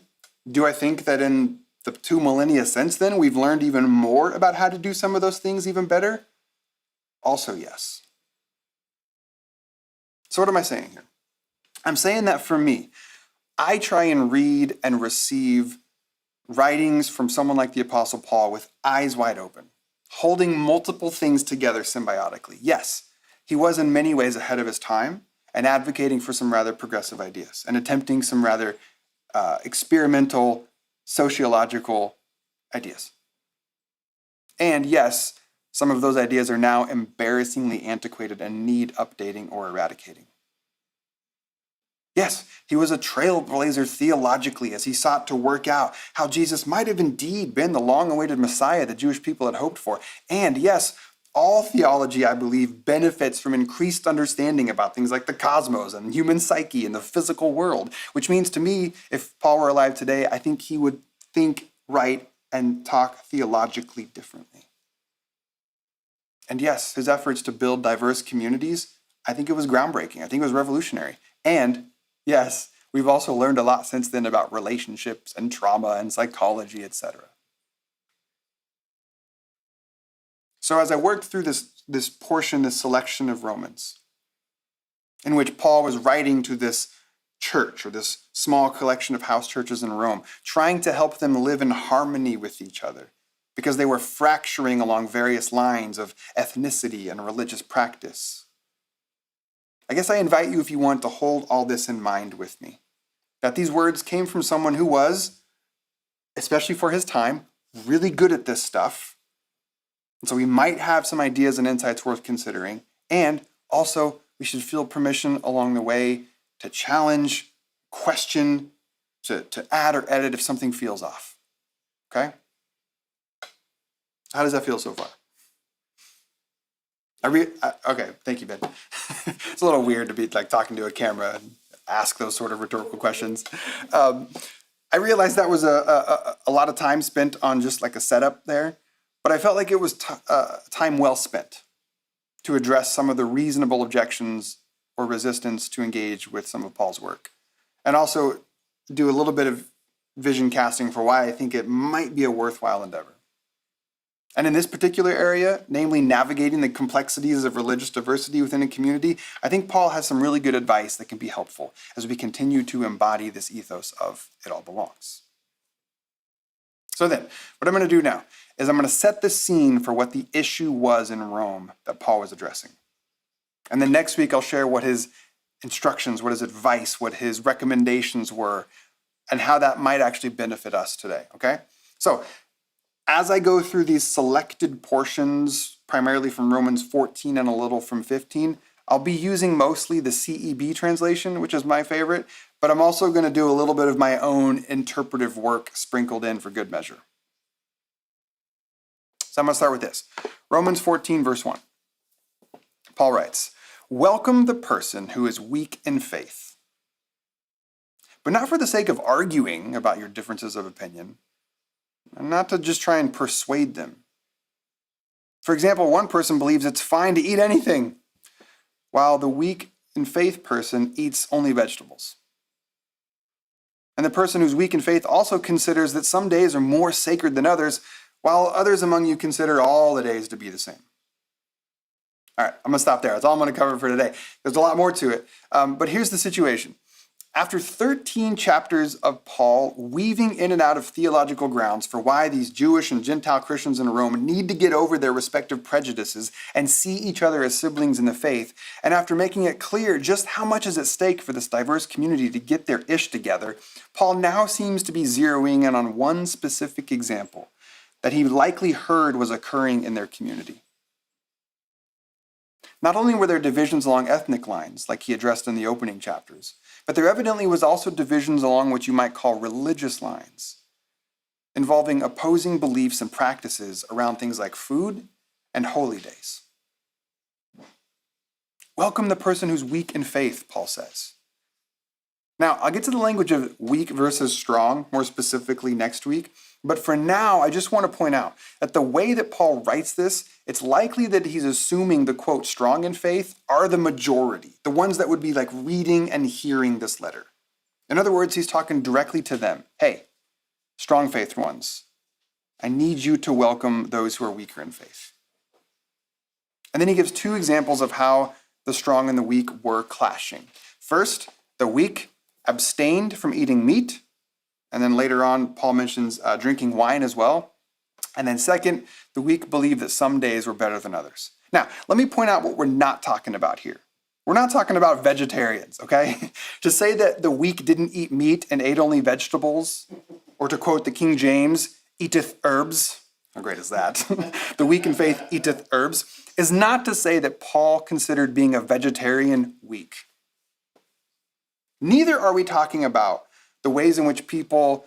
do I think that in the 2 millennia since then, we've learned even more about how to do some of those things even better? Also, yes. So what am I saying here? I'm saying that for me, I try and read and receive writings from someone like the Apostle Paul with eyes wide open, holding multiple things together symbiotically. Yes, he was in many ways ahead of his time and advocating for some rather progressive ideas and attempting some rather experimental sociological ideas. And yes, some of those ideas are now embarrassingly antiquated and need updating or eradicating. Yes, he was a trailblazer theologically as he sought to work out how Jesus might have indeed been the long-awaited Messiah the Jewish people had hoped for. And yes, all theology, I believe, benefits from increased understanding about things like the cosmos and human psyche and the physical world, which means to me, if Paul were alive today, I think he would think, write, and talk theologically differently. And yes, his efforts to build diverse communities, I think it was groundbreaking. I think it was revolutionary. And yes, we've also learned a lot since then about relationships and trauma and psychology, etc. So as I worked through this portion, this selection of Romans, in which Paul was writing to this church or this small collection of house churches in Rome, trying to help them live in harmony with each other, because they were fracturing along various lines of ethnicity and religious practice. I guess I invite you, if you want, to hold all this in mind with me. That these words came from someone who was, especially for his time, really good at this stuff. And so we might have some ideas and insights worth considering. And also, we should feel permission along the way to challenge, question, to add or edit if something feels off. Okay? How does that feel so far? Okay, thank you, Ben. It's a little weird to be like talking to a camera and ask those sort of rhetorical questions. I realized that was a lot of time spent on just like a setup there, but I felt like it was time well spent to address some of the reasonable objections or resistance to engage with some of Paul's work, and also do a little bit of vision casting for why I think it might be a worthwhile endeavor. And in this particular area, namely navigating the complexities of religious diversity within a community, I think Paul has some really good advice that can be helpful as we continue to embody this ethos of it all belongs. So then, what I'm going to do now is I'm going to set the scene for what the issue was in Rome that Paul was addressing. And then next week, I'll share what his instructions, what his advice, what his recommendations were, and how that might actually benefit us today, okay? So, as I go through these selected portions, primarily from Romans 14 and a little from 15, I'll be using mostly the CEB translation, which is my favorite, but I'm also going to do a little bit of my own interpretive work sprinkled in for good measure. So I'm going to start with this. Romans 14, verse 1. Paul writes, "Welcome the person who is weak in faith, but not for the sake of arguing about your differences of opinion, and not to just try and persuade them. For example, one person believes it's fine to eat anything, while the weak in faith person eats only vegetables. And the person who's weak in faith also considers that some days are more sacred than others, while others among you consider all the days to be the same." All right, I'm going to stop there. That's all I'm going to cover for today. There's a lot more to it, but here's the situation. After 13 chapters of Paul weaving in and out of theological grounds for why these Jewish and Gentile Christians in Rome need to get over their respective prejudices and see each other as siblings in the faith, and after making it clear just how much is at stake for this diverse community to get their ish together, Paul now seems to be zeroing in on one specific example that he likely heard was occurring in their community. Not only were there divisions along ethnic lines, like he addressed in the opening chapters, but there evidently was also divisions along what you might call religious lines, involving opposing beliefs and practices around things like food and holy days. Welcome the person who's weak in faith, Paul says. Now, I'll get to the language of weak versus strong more specifically next week, but for now, I just want to point out that the way that Paul writes this, it's likely that he's assuming the, quote, strong in faith are the majority, the ones that would be like reading and hearing this letter. In other words, he's talking directly to them. Hey, strong faith ones, I need you to welcome those who are weaker in faith. And then he gives two examples of how the strong and the weak were clashing. First, the weak abstained from eating meat. And then later on, Paul mentions drinking wine as well. And then second, the weak believed that some days were better than others. Now, let me point out what we're not talking about here. We're not talking about vegetarians, okay? To say that the weak didn't eat meat and ate only vegetables, or to quote the King James, eateth herbs, how great is that? The weak in faith eateth herbs, is not to say that Paul considered being a vegetarian weak. Neither are we talking about the ways in which people,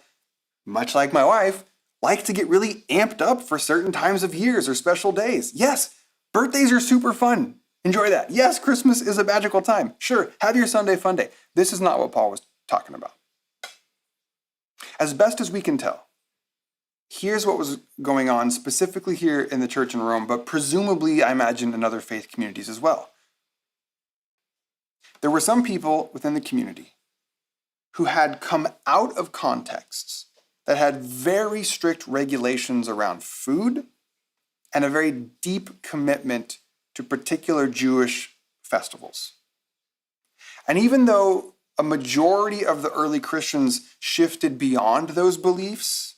much like my wife, like to get really amped up for certain times of years or special days. Yes, birthdays are super fun. Enjoy that. Yes, Christmas is a magical time. Sure, have your Sunday fun day. This is not what Paul was talking about. As best as we can tell, here's what was going on specifically here in the church in Rome, but presumably, I imagine, in other faith communities as well. There were some people within the community who had come out of contexts that had very strict regulations around food and a very deep commitment to particular Jewish festivals. And even though a majority of the early Christians shifted beyond those beliefs,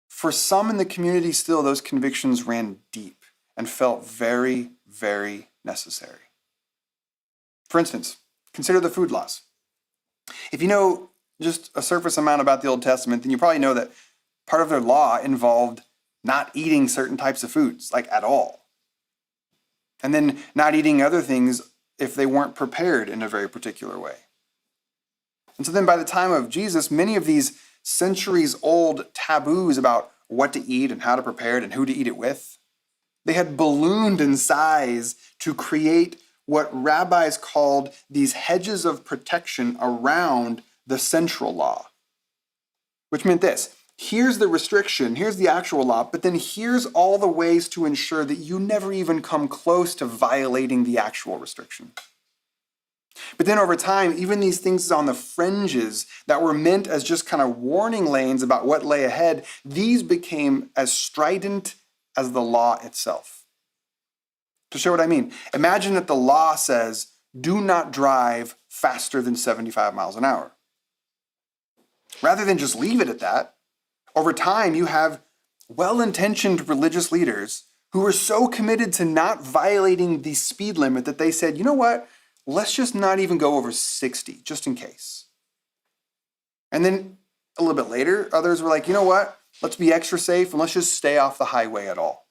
for some in the community still, those convictions ran deep and felt very, very necessary. For instance, consider the food laws. If you know just a surface amount about the Old Testament, then you probably know that part of their law involved not eating certain types of foods, like at all. And then not eating other things if they weren't prepared in a very particular way. And so then by the time of Jesus, many of these centuries-old taboos about what to eat and how to prepare it and who to eat it with, they had ballooned in size to create what rabbis called these hedges of protection around the central law. Which meant this: here's the restriction, here's the actual law, but then here's all the ways to ensure that you never even come close to violating the actual restriction. But then over time, even these things on the fringes that were meant as just kind of warning lanes about what lay ahead, these became as strident as the law itself. To show what I mean, imagine that the law says, do not drive faster than 75 miles an hour. Rather than just leave it at that, over time you have well-intentioned religious leaders who were so committed to not violating the speed limit that they said, you know what, let's just not even go over 60, just in case. And then a little bit later, others were like, you know what, let's be extra safe and let's just stay off the highway at all.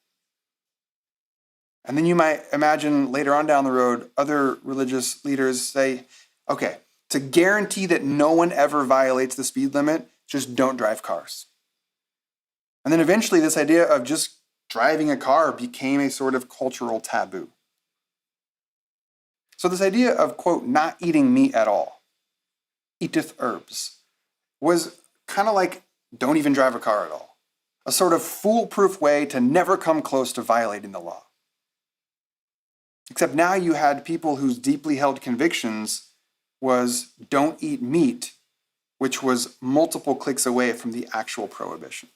And then you might imagine later on down the road, other religious leaders say, okay, to guarantee that no one ever violates the speed limit, just don't drive cars. And then eventually this idea of just driving a car became a sort of cultural taboo. So this idea of, quote, not eating meat at all, eateth herbs, was kind of like don't even drive a car at all. A sort of foolproof way to never come close to violating the law. Except now you had people whose deeply held convictions was don't eat meat, which was multiple clicks away from the actual prohibition.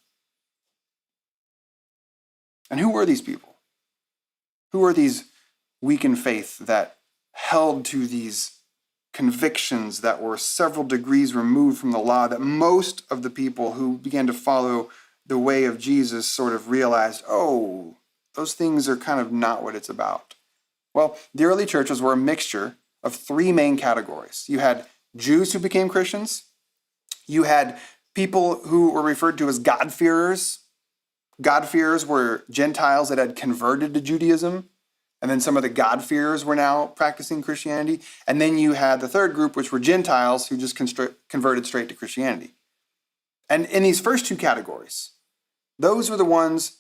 And who were these people? Who were these weak in faith that held to these convictions that were several degrees removed from the law that most of the people who began to follow the way of Jesus sort of realized, oh, those things are kind of not what it's about? Well, the early churches were a mixture of three main categories. You had Jews who became Christians. You had people who were referred to as God-fearers. God-fearers were Gentiles that had converted to Judaism. And then some of the God-fearers were now practicing Christianity. And then you had the third group, which were Gentiles who just converted straight to Christianity. And in these first two categories, those were the ones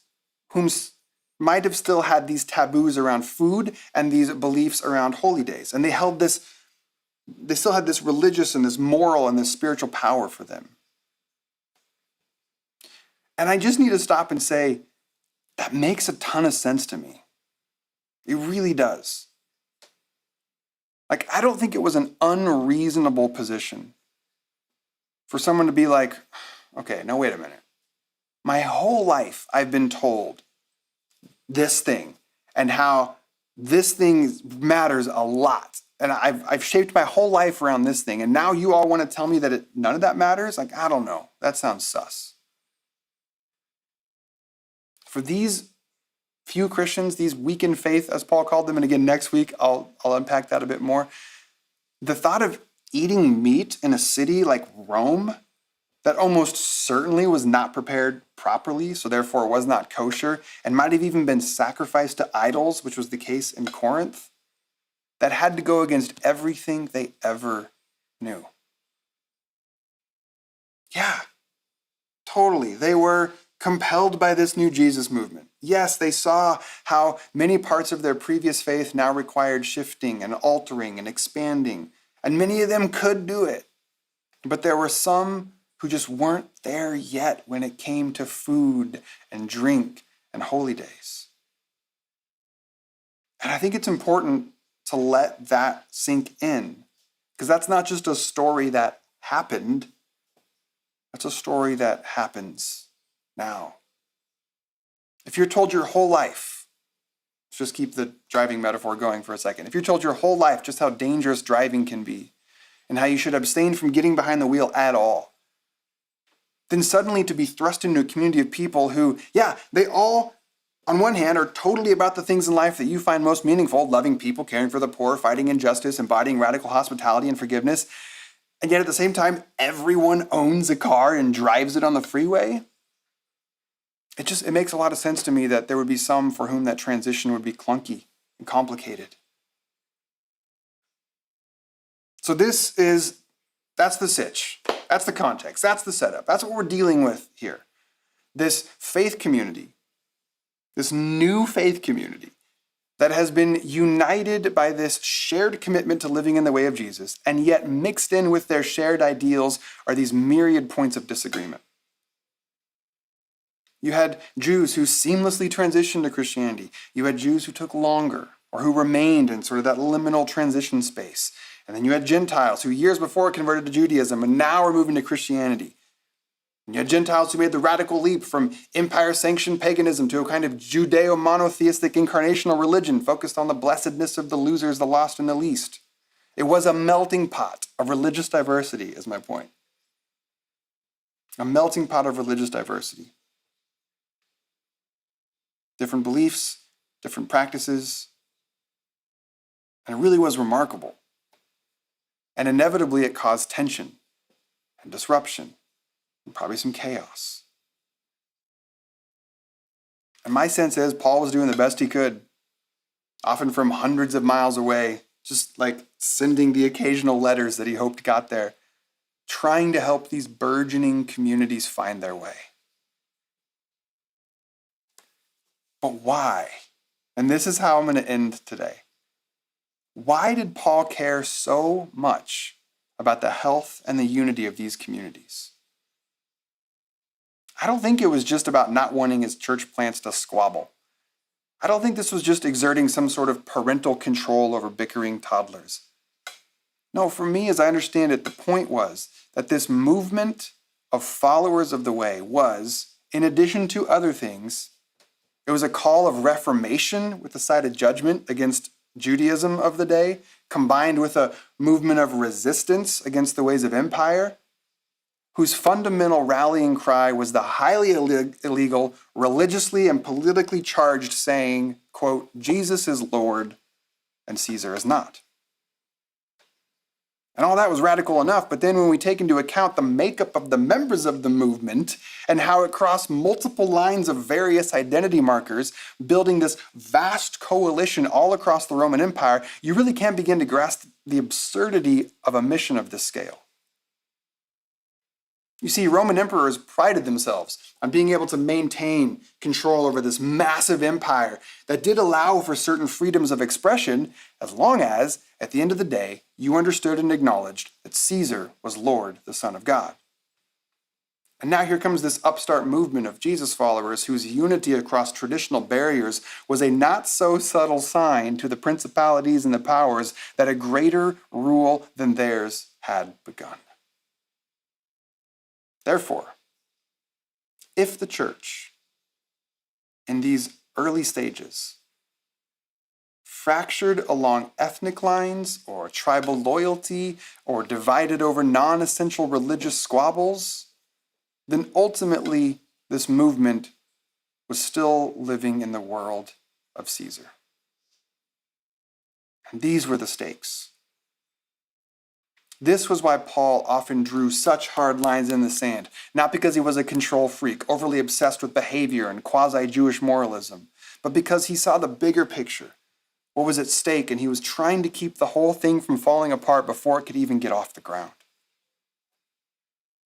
whom might have still had these taboos around food and these beliefs around holy days. And they still had this religious and this moral and this spiritual power for them. And I just need to stop and say, that makes a ton of sense to me. It really does. Like, I don't think it was an unreasonable position for someone to be like, okay, now wait a minute. My whole life I've been told this thing and how this thing matters a lot. And I've shaped my whole life around this thing. And now you all want to tell me that none of that matters? Like, I don't know. That sounds sus. For these few Christians, these weak in faith, as Paul called them, and again, next week, I'll unpack that a bit more. The thought of eating meat in a city like Rome that almost certainly was not prepared properly, so therefore was not kosher, and might have even been sacrificed to idols, which was the case in Corinth, that had to go against everything they ever knew. Yeah, totally. They were compelled by this new Jesus movement. Yes, they saw how many parts of their previous faith now required shifting and altering and expanding, and many of them could do it. But there were some who just weren't there yet when it came to food and drink and holy days. And I think it's important to let that sink in, because that's not just a story that happened, that's a story that happens now. If you're told your whole life, let's just keep the driving metaphor going for a second. If you're told your whole life just how dangerous driving can be and how you should abstain from getting behind the wheel at all, then suddenly to be thrust into a community of people who, yeah, they all, on one hand, are totally about the things in life that you find most meaningful, loving people, caring for the poor, fighting injustice, embodying radical hospitality and forgiveness, and yet at the same time, everyone owns a car and drives it on the freeway. It makes a lot of sense to me that there would be some for whom that transition would be clunky and complicated. So that's the sitch. That's the context. That's the setup. That's what we're dealing with here. This faith community, this new faith community that has been united by this shared commitment to living in the way of Jesus, and yet mixed in with their shared ideals are these myriad points of disagreement. You had Jews who seamlessly transitioned to Christianity. You had Jews who took longer or who remained in sort of that liminal transition space. And then you had Gentiles who years before converted to Judaism and now are moving to Christianity. And you had Gentiles who made the radical leap from empire-sanctioned paganism to a kind of Judeo-monotheistic incarnational religion focused on the blessedness of the losers, the lost, and the least. It was a melting pot of religious diversity, is my point. A melting pot of religious diversity. Different beliefs, different practices. And it really was remarkable. And inevitably it caused tension and disruption and probably some chaos. And my sense is Paul was doing the best he could, often from hundreds of miles away, just like sending the occasional letters that he hoped got there, trying to help these burgeoning communities find their way. But why? And this is how I'm going to end today. Why did Paul care so much about the health and the unity of these communities? I don't think it was just about not wanting his church plants to squabble. I don't think this was just exerting some sort of parental control over bickering toddlers. No, for me, as I understand it, the point was that this movement of followers of the way was, in addition to other things, it was a call of reformation with a side of judgment against Judaism of the day, combined with a movement of resistance against the ways of empire, whose fundamental rallying cry was the highly illegal, religiously and politically charged saying, quote, Jesus is Lord and Caesar is not. And all that was radical enough, but then when we take into account the makeup of the members of the movement and how it crossed multiple lines of various identity markers, building this vast coalition all across the Roman Empire, you really can't begin to grasp the absurdity of a mission of this scale. You see, Roman emperors prided themselves on being able to maintain control over this massive empire that did allow for certain freedoms of expression, as long as, at the end of the day, you understood and acknowledged that Caesar was Lord, the Son of God. And now here comes this upstart movement of Jesus followers whose unity across traditional barriers was a not so subtle sign to the principalities and the powers that a greater rule than theirs had begun. Therefore, if the church in these early stages fractured along ethnic lines or tribal loyalty or divided over non-essential religious squabbles, then ultimately this movement was still living in the world of Caesar. And these were the stakes. This was why Paul often drew such hard lines in the sand, not because he was a control freak, overly obsessed with behavior and quasi-Jewish moralism, but because he saw the bigger picture, what was at stake, and he was trying to keep the whole thing from falling apart before it could even get off the ground.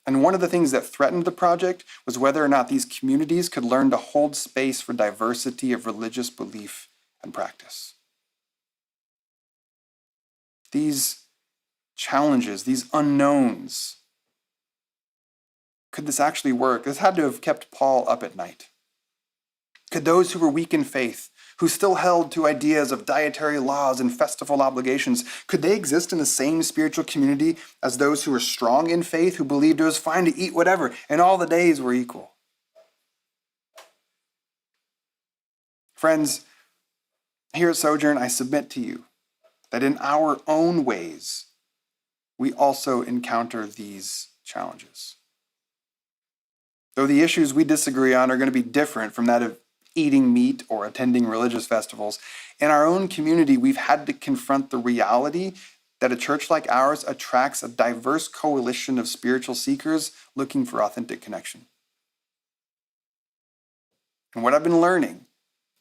And one of the things that threatened the project was whether or not these communities could learn to hold space for diversity of religious belief and practice. These challenges, these unknowns, could this actually work? This had to have kept Paul up at night. Could those who were weak in faith, who still held to ideas of dietary laws and festival obligations, could they exist in the same spiritual community as those who were strong in faith, who believed it was fine to eat whatever, and all the days were equal? Friends, here at Sojourn, I submit to you that in our own ways, we also encounter these challenges. Though the issues we disagree on are going to be different from that of eating meat or attending religious festivals, in our own community, we've had to confront the reality that a church like ours attracts a diverse coalition of spiritual seekers looking for authentic connection. And what I've been learning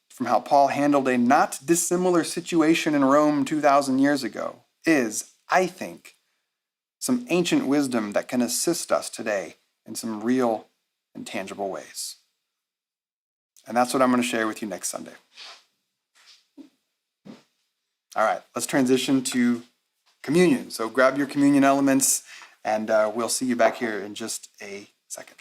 from how Paul handled a not dissimilar situation in Rome 2,000 years ago is, I think, some ancient wisdom that can assist us today in some real and tangible ways. And that's what I'm going to share with you next Sunday. All right, let's transition to communion. So grab your communion elements, and we'll see you back here in just a second.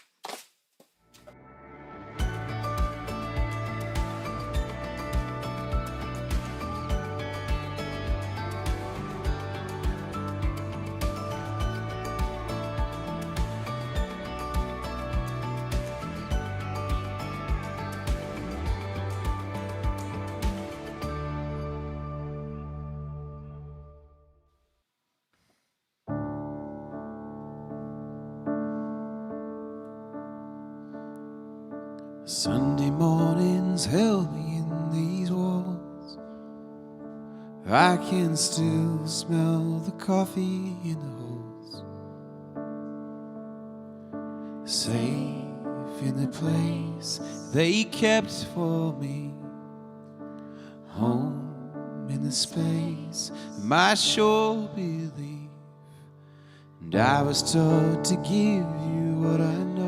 Sunday mornings held me in these walls. I can still smell the coffee in the halls. Safe in the place they kept for me. Home in the space of my sure belief. And I was taught to give you what I know.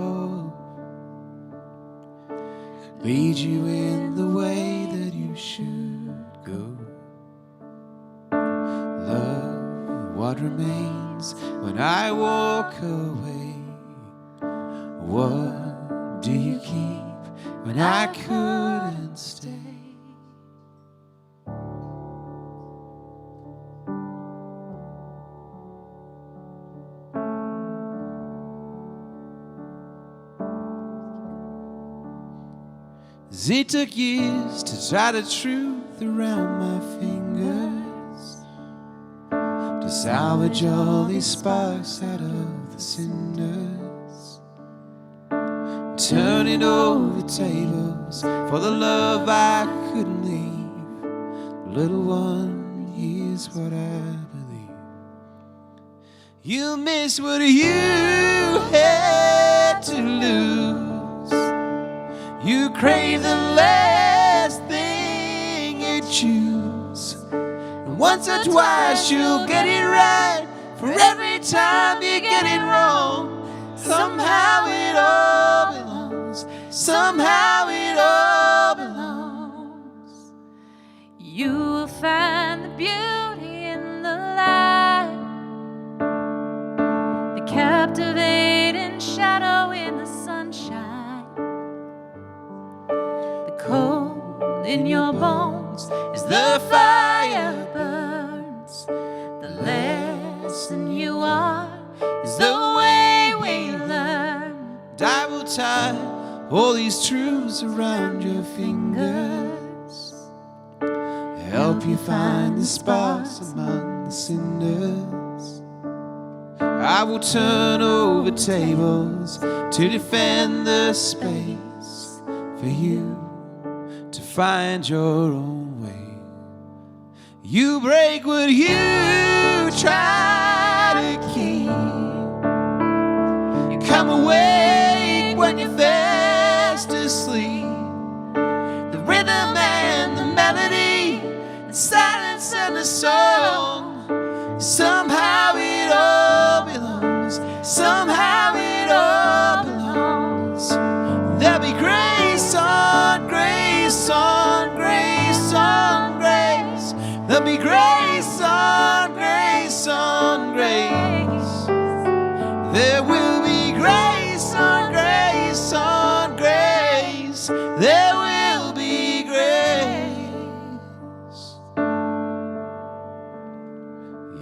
Lead you in the way that you should go. Love, what remains when I walk away? What do you keep when I couldn't stay? It took years to tie the truth around my fingers, to salvage all these sparks out of the cinders, turning over tables for the love I couldn't leave. Little one, here's what I believe. You miss what you had to lose. You crave the last thing you choose. And once or twice you'll get it right. For every time you get it wrong, somehow it all belongs. Somehow it all belongs. You will find the beauty in the light, the captivating shadow in the sunshine. Cold in your bones as the fire burns. The lesson you are is the way we learn. And I will tie all these truths around your fingers, help you find the sparks among the cinders. I will turn over tables to defend the space for you to find your own way. You break what you try to keep. You come awake when you're fast asleep. The rhythm and the melody, the silence and the song. Somehow it all belongs. Somehow it all belongs. There'll be grace on grace on grace on grace. There'll be grace on grace on grace. There will be grace on grace on grace. There will be grace.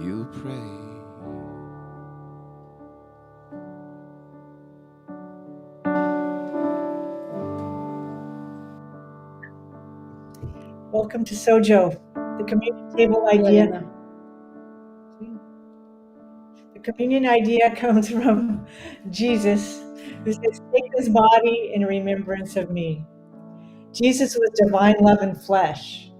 You pray. Welcome to Sojourn, the communion table idea. The communion idea comes from Jesus, who says, "Take this body in remembrance of me." Jesus was divine love in flesh.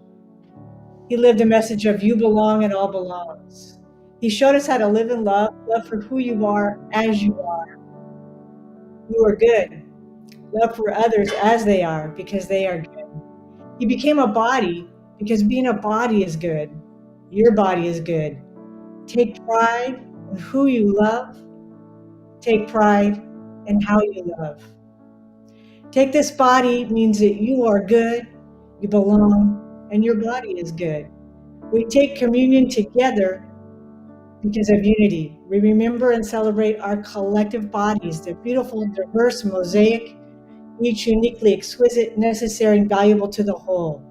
He lived a message of you belong and all belongs. He showed us how to live in love, love for who you are as you are. You are good. Love for others as they are because they are good. He became a body because being a body is good. Your body is good. Take pride in who you love. Take pride in how you love. Take this body means that you are good, you belong, and your body is good. We take communion together because of unity. We remember and celebrate our collective bodies, the beautiful, diverse mosaic, each uniquely exquisite, necessary, and valuable to the whole.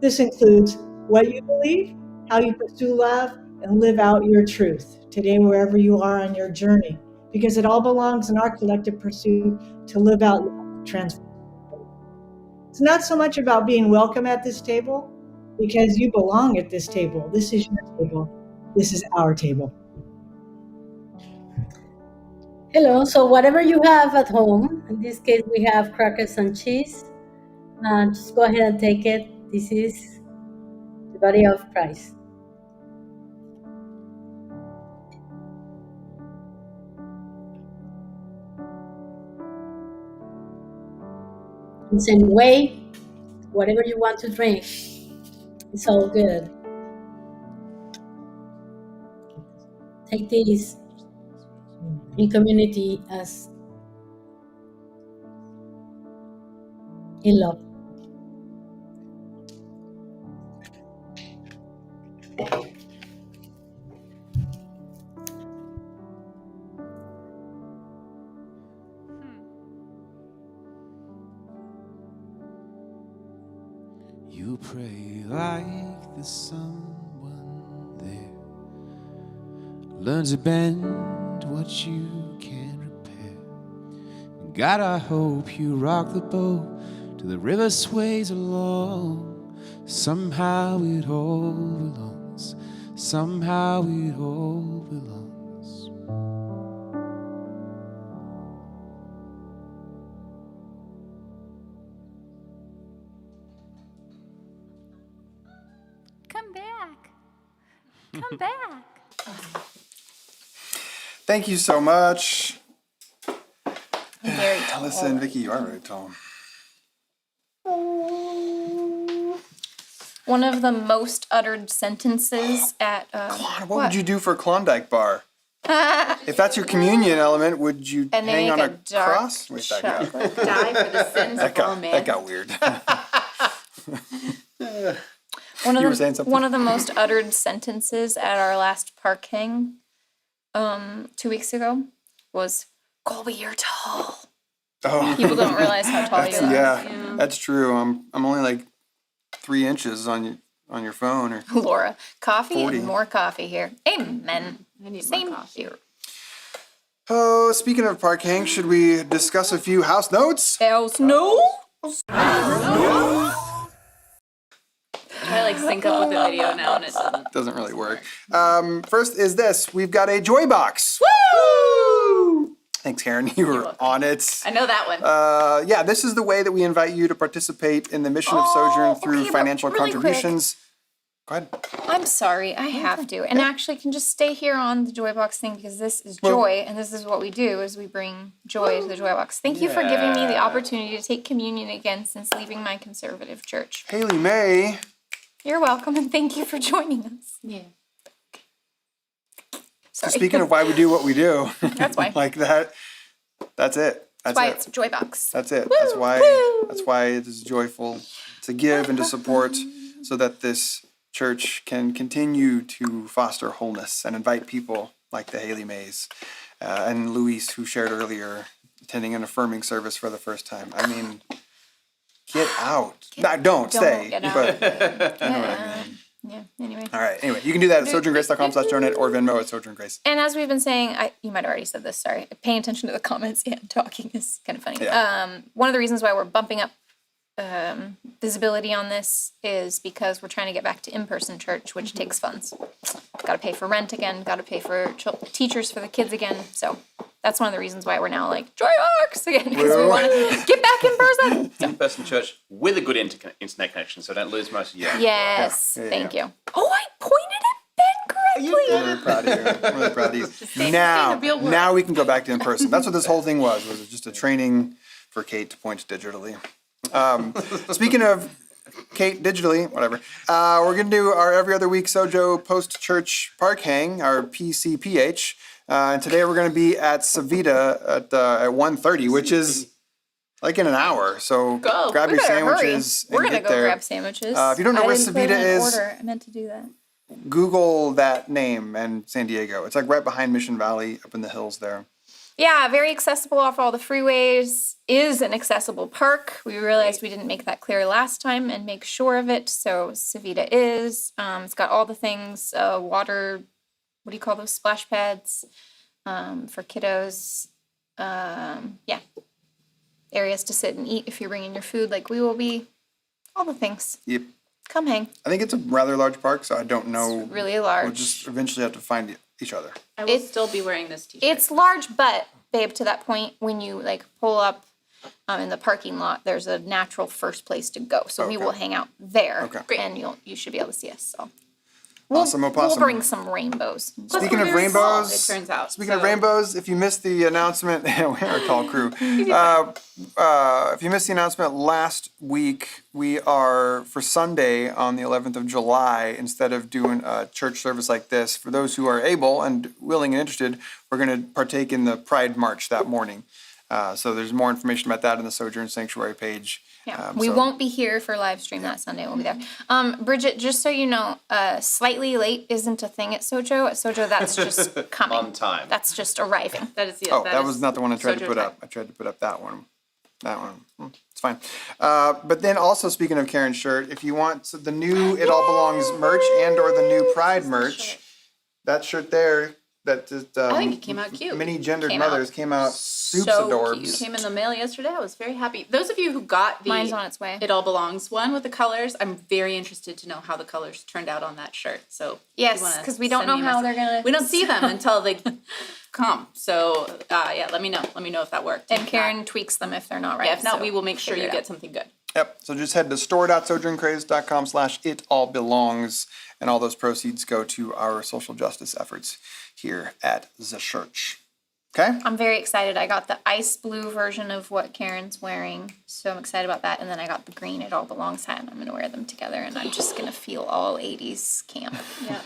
This includes what you believe, how you pursue love, and live out your truth today, wherever you are on your journey, because it all belongs in our collective pursuit to live out transformation. It's not so much about being welcome at this table, because you belong at this table. This is your table. This is our table. Hello, so whatever you have at home, in this case we have crackers and cheese, just go ahead and take it. This is the body of Christ. In the same way, whatever you want to drink, it's all good. Take this in community as in love. You pray like there's someone there. Learn to bend what you can repair. God, I hope you rock the boat till the river sways along. Somehow it all belongs. Somehow it all belongs. Come back. Come back. Thank you so much. Very tall. Listen, Vicky, you are very tall. One of the most uttered sentences at What would you do for a Klondike bar? If that's your communion element, would you And they hang on make a a dark cross? Wait, that got, Die for the sins of all men. that got weird. One You were of saying the something? one of the most uttered sentences at our last park hang 2 weeks ago was, "Colby, you're tall." Oh, People don't realize how tall you are. yeah, that's true. I'm only like 3 inches on your phone, or Laura, coffee 40. and more coffee here. Amen. I need Same more coffee. here. Oh, speaking of park hang, should we discuss a few house notes? Else no. Try to like sync up with the video now, and it doesn't. Doesn't really work. First is this. We've got a joy box. Woo! Thanks, Karen. You were on it. I know that one. Yeah, this is the way that we invite you to participate in the mission of Sojourn through okay, but financial really quick. contributions. Go ahead. I'm sorry, I have to. And actually can just stay here on the Joy Box thing because this is Well- joy and this is what we do is we bring joy to the Joy Box. Thank you for giving me the opportunity to take communion again since leaving my conservative church. Haley May. You're welcome and thank you for joining us. Yeah. Sorry. Speaking of why we do what we do, That's why. like that, that's it. That's why it's a Joy Box. That's it. Woo, That's why. woo. That's why it is joyful to give and to support, so that this church can continue to foster wholeness and invite people like the Haley Mays and Luis, who shared earlier, attending an affirming service for the first time. I mean, get out. Don't stay. Get out. But you know what I mean. Yeah. Anyway. All right. Anyway, you can do that at sojourngrace.com/donate or Venmo at Sojourn Grace. And as we've been saying, you might have already said this, sorry. Paying attention to the comments and talking is kind of funny. Yeah. One of the reasons why we're bumping up visibility on this is because we're trying to get back to in-person church, which takes funds. Got to pay for rent again, got to pay for teachers for the kids again. So that's one of the reasons why we're now like, Joy Box again, because we want to get back in person. In-person church with a good internet connection, so don't lose most of your. Yes, Yeah. thank you. Oh, I pointed at Ben correctly. We're really proud of you. We're really proud of you. Now we can go back to in person. That's what this whole thing was just a training for Kate to point digitally. Speaking of Kate digitally, whatever, we're going to do our every other week Sojo post-church park hang, our PCPH. And today we're going to be at Savita at 1:30, which is like in an hour. So grab your sandwiches We're and gonna get go there. grab sandwiches. If you don't know I where didn't put it Savita in is, order. I meant to do that. Google that name and San Diego. It's like right behind Mission Valley, up in the hills there. Yeah, very accessible off all the freeways. Is an accessible park. We realized we didn't make that clear last time and make sure of it. So Savita is. It's got all the things. Water. What do you call those? Splash pads for kiddos. Yeah. Areas to sit and eat if you're bringing your food, like we will be. All the things. Yep. Come hang. I think it's a rather large park, so I don't know. It's really large. We'll just eventually have to find each other. I will still be wearing this t-shirt. It's large, but babe, to that point, when you like pull up in the parking lot, there's a natural first place to go. So we will hang out there, Okay. and you should be able to see us. So Awesome, we'll opossum. bring some rainbows. Speaking of very small, rainbows, it turns out. Speaking of rainbows, if you missed the announcement, we are a tall crew. If you missed the announcement last week, we are for Sunday on the 11th of July. Instead of doing a church service like this, for those who are able and willing and interested, we're going to partake in the Pride March that morning. So there's more information about that on the Sojourn Sanctuary page. Yeah, we won't be here for live stream that Sunday. We'll be there. Bridget, just so you know, slightly late isn't a thing at Sojo. At Sojo, that's just coming. On time. That's just arriving. That is the. Oh, that was not the one I tried to put up. I tried to put up that one. That one. It's fine. But then also, speaking of Karen's shirt, if you want the new It All Belongs merch and or the new Pride merch, that shirt there, that just, I think it came out cute. Many gendered Came out mothers came out soups so adorbs. cute. Came in the mail yesterday. I was very happy. Those of you who got the Mine's on its way. It All Belongs one with the colors, I'm very interested to know how the colors turned out on that shirt. So if you Yes, wanna 'cause we don't send know me a how message- they're gonna- We don't see them until they come. So yeah, let me know. Let me know if that worked. And If Karen not- tweaks them if they're not right. Yeah, if not, so we will make sure figure you it get out. something good. Yep. So just head to store.sojourncraze.com/itallbelongs, and all those proceeds go to our social justice efforts here at the church. Okay? I'm very excited. I got the ice blue version of what Karen's wearing, so I'm excited about that. And then I got the green It All Belongs hat, and I'm gonna wear them together, and I'm just gonna feel all 80s camp. Yeah.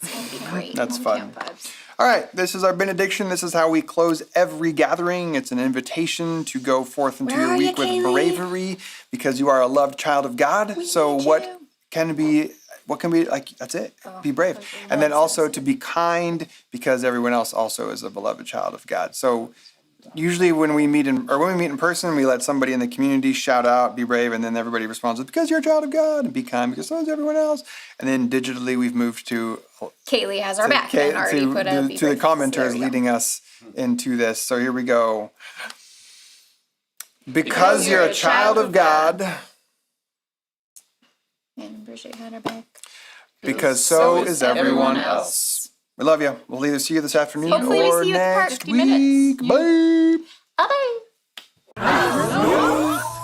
It's gonna be great. That's fun. Camp vibes. All right, this is our benediction. This is how we close every gathering. It's an invitation to go forth into Where your are you, week with Kaylee? bravery because you are a loved child of God. So need what you. can be, like, that's it. Be brave. And then also to be kind because everyone else also is a beloved child of God. So usually when we meet in person, we let somebody in the community shout out, be brave, and then everybody responds with, because you're a child of God, and be kind because so is everyone else. And then digitally we've moved to Kaylee has our back and already put a to the commenters leading us into this. So here we go. Because you're a child of God, And Bridget had her back. because so is everyone else. We love you. We'll either see you this afternoon Hopefully we or see you at the park in next a few minutes. week. Bye. Bye-bye.